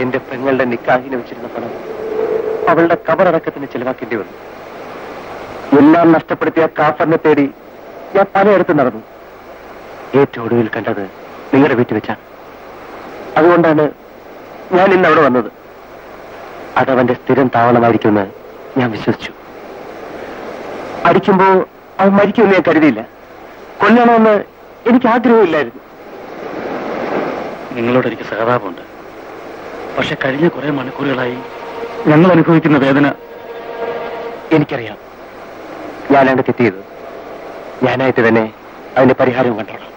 എന്റെ പെങ്ങളുടെ നിക്കാഹിന് വെച്ചിരുന്ന പണം അവളുടെ കബറടക്കത്തിന് ചെലവാക്കേണ്ടി വന്നു. എല്ലാം നഷ്ടപ്പെടുത്തിയ കാഫറിനെ തേടി ഞാൻ പലയിടത്ത് നടന്നു. ഏറ്റവും ഒടുവിൽ കണ്ടത് നിങ്ങളുടെ വീട്ടിൽ വെച്ചാണ്. അതുകൊണ്ടാണ് ഞാൻ ഇന്ന് അവിടെ വന്നത്. അതവന്റെ സ്ഥിരം താവളമായിരിക്കുമെന്ന് ഞാൻ വിശ്വസിച്ചു. അടിക്കുമ്പോ അവൻ മരിക്കുമെന്ന് ഞാൻ കരുതിയില്ല. കൊല്ലണമെന്ന് എനിക്ക് ആഗ്രഹമില്ലായിരുന്നു. നിങ്ങളോട് എനിക്ക് സഹതാപമുണ്ട്. പക്ഷെ കഴിഞ്ഞ കുറെ മണിക്കൂറുകളായി ഞങ്ങൾ അനുഭവിക്കുന്ന വേദന എനിക്കറിയാം. ഞാനാണ് തെറ്റിയത്. ഞാനായിട്ട് തന്നെ അതിന്റെ പരിഹാരവും കണ്ടോളാം.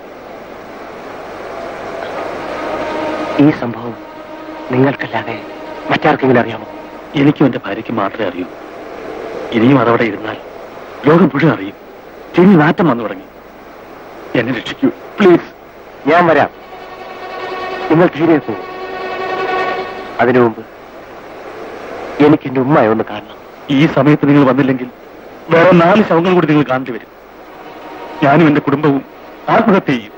ഈ സംഭവം നിങ്ങൾക്കല്ലാതെ മറ്റാർക്കെങ്കിലും അറിയാമോ? എനിക്കും എന്റെ ഭാര്യയ്ക്ക് മാത്രമേ അറിയൂ. ഇനിയും അതവിടെ ഇരുന്നാൽ ലോകം മുഴുവൻ അറിയും. തിരിഞ്ഞ് നാറ്റം വന്നു തുടങ്ങി. എന്നെ രക്ഷിക്കൂ പ്ലീസ്. ഞാൻ വരാം. നിങ്ങൾ തീരെ പോകും. അതിനു മുമ്പ് എനിക്ക് എന്റെ ഉമ്മയെ ഒന്ന് കാണണം. ഈ സമയത്ത് നിങ്ങൾ വന്നില്ലെങ്കിൽ വേറെ 4 ശവങ്ങൾ കൂടി നിങ്ങൾ കാണേണ്ടി വരും. ഞാനും എന്റെ കുടുംബവും ആത്മഹത്യ ചെയ്യും.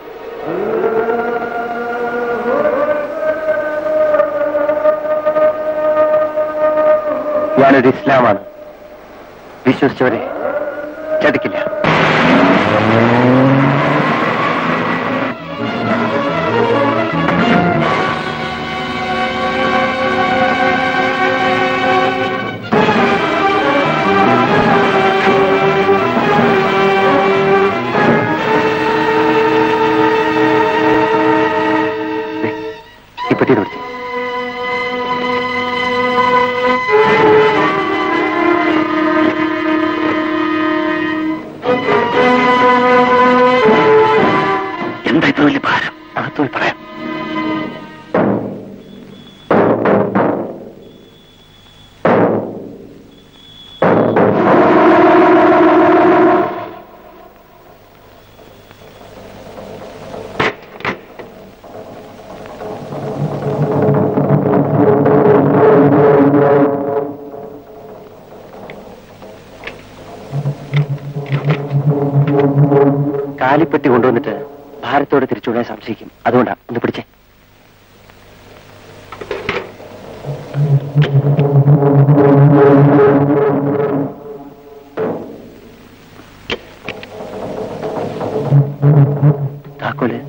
ഞാനൊരു ഇസ്ലാമാണ്. വിശ്വസിച്ചവരെ ചതിക്കില്ല. ഇപ്പറ്റി കുറിച്ച് എന്താ ഇത്ര വലിയ ഭാരം? അകത്തോൽ പറയാം. കാലിപ്പെട്ടി കൊണ്ടുവന്നിട്ട് ഭാരത്തോടെ തിരിച്ചുവിടാൻ സംശയിക്കും. അതുകൊണ്ടാ ഒന്ന് പിടിച്ചേ. താക്കോല്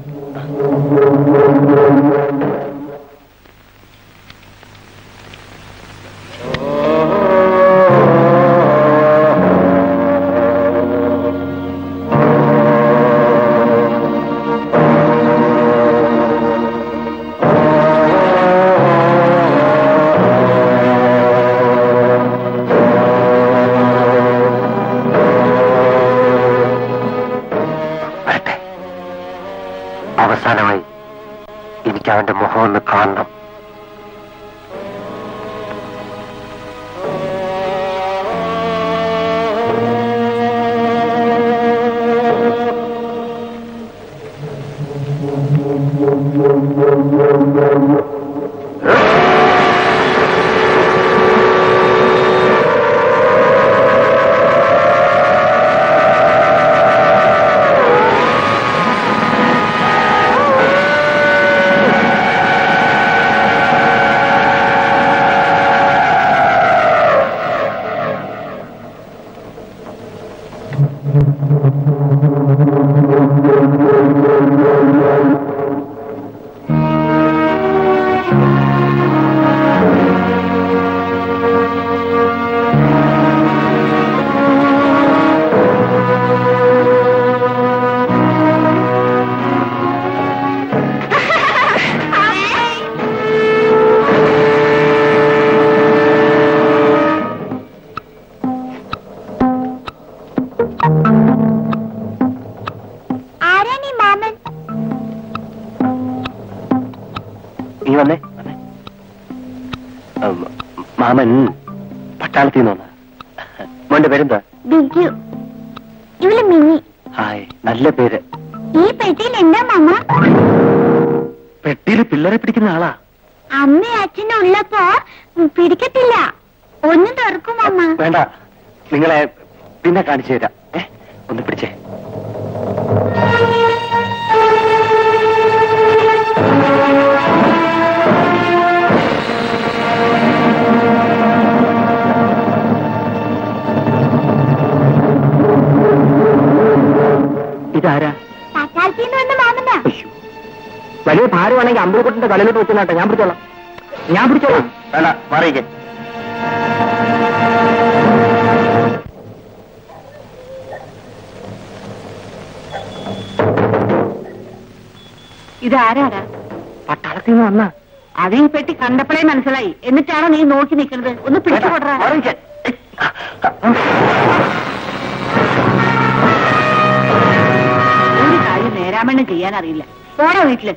അവസാനമായി എനിക്ക് അവന്റെ മുഖം ഒന്ന് കാണണം. മാമൻ പട്ടാളത്തിൽ നിന്ന്. മോന്റെ പേരെന്താ? ബിജു. ഇവള് മിനി. ഹായ്, നല്ല പേര്. ഈ പെട്ടിയിൽ എന്താ മാമ? പെട്ടിയിൽ പിള്ളേരെ പിടിക്കുന്ന ആളാ. അമ്മ അച്ഛനും ഉള്ളപ്പോ പിടിക്കത്തില്ല. ഒന്ന് തുറക്കും അമ്മ. വേണ്ട, നിങ്ങളെ പിന്നെ കാണിച്ചു തരാം. ഒന്ന് പിടിച്ചേ. ഇതാരാ? വലിയ ഭാരമാണെങ്കിൽ അമ്പലക്കുട്ടിന്റെ തലയിലോട്ട് വെച്ചാട്ടെ. ഞാൻ പിടിച്ചോളാം. വേണ്ട, മാറിയിക്കേ. ഇതാരാടാ? പട്ടാളത്തിൽ നിന്ന് വന്ന അതീ പെട്ടി കണ്ടപ്പോഴേ മനസ്സിലായി. എന്നിട്ടാണോ നീ നോക്കി നിൽക്കുന്നത്? ഒന്ന് പിടിച്ചുകൊടുറാ. ഒരു കാര്യം നേരാമണ്ണം ചെയ്യാൻ അറിയില്ല. പോടാ വീട്ടില്.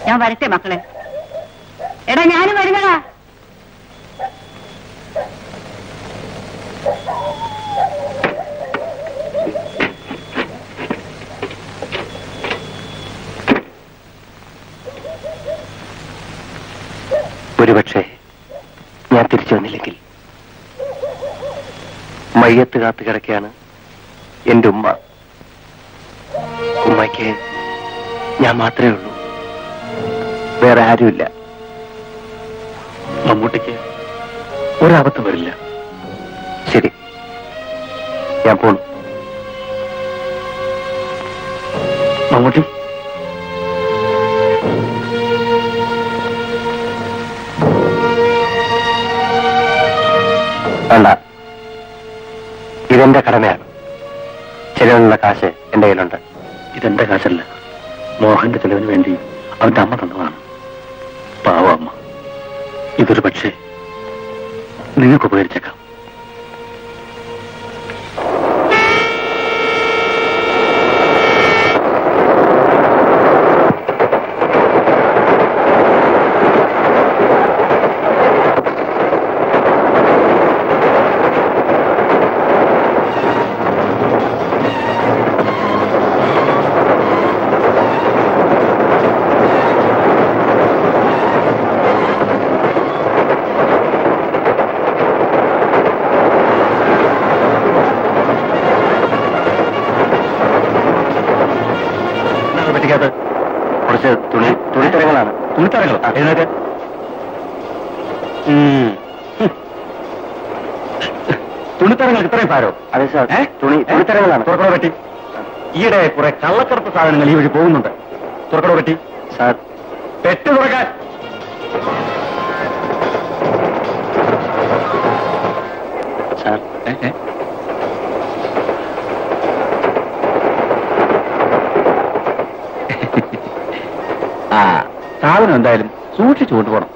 ഞാൻ വരട്ടെ മക്കളെ. എടാ ഞാനും വരുന്നടാ. ഒരുപക്ഷെ ഞാൻ തിരിച്ചു വന്നില്ലെങ്കിൽ മയ്യത്ത് കാത്തു കിടക്കുകയാണ് എന്റെ ഉമ്മ. ഉമ്മയ്ക്ക് ഞാൻ മാത്രമേ ഉള്ളൂ, വേറെ ആരുമില്ല. മമ്മൂട്ടിക്ക് ഒരാപത്തും വരില്ല. ശരി, ഞാൻ പോണു. മമ്മൂട്ടി, വേണ്ട, ഇതെന്റെ കടമയാണ്. ചെലവിനുള്ള കാശ് എന്റെ കയ്യിലുണ്ട്. ഇതെന്റെ കാശല്ല, മോഹന്റെ ചെലവിന് വേണ്ടി അവന്റെ അമ്മ തന്നതാണ്. പാവ അമ്മ. ഇതൊരു പക്ഷേ നിങ്ങൾക്ക് ഉപകരിച്ചേക്കാം. കുറച്ച് തുണിത്തരങ്ങളാണ്. തുണിത്തരങ്ങൾ എഴുന്നേറ്റ്. തുണിത്തരങ്ങൾക്ക് ഇത്രയും ഭാരോ? അതെ സാർ, തുണിത്തരങ്ങളാണ്. തുറക്കട പറ്റി. ഈയിടെ കുറെ കള്ളക്കടത്ത് സാധനങ്ങൾ ഈ വഴി പോകുന്നുണ്ട്. തുറക്കട പറ്റി. സാർ, പെട്ട് തുറക്കാൻ. സാർ, സാധനം എന്തായാലും സൂക്ഷിച്ചു കൊണ്ടുപോകണം.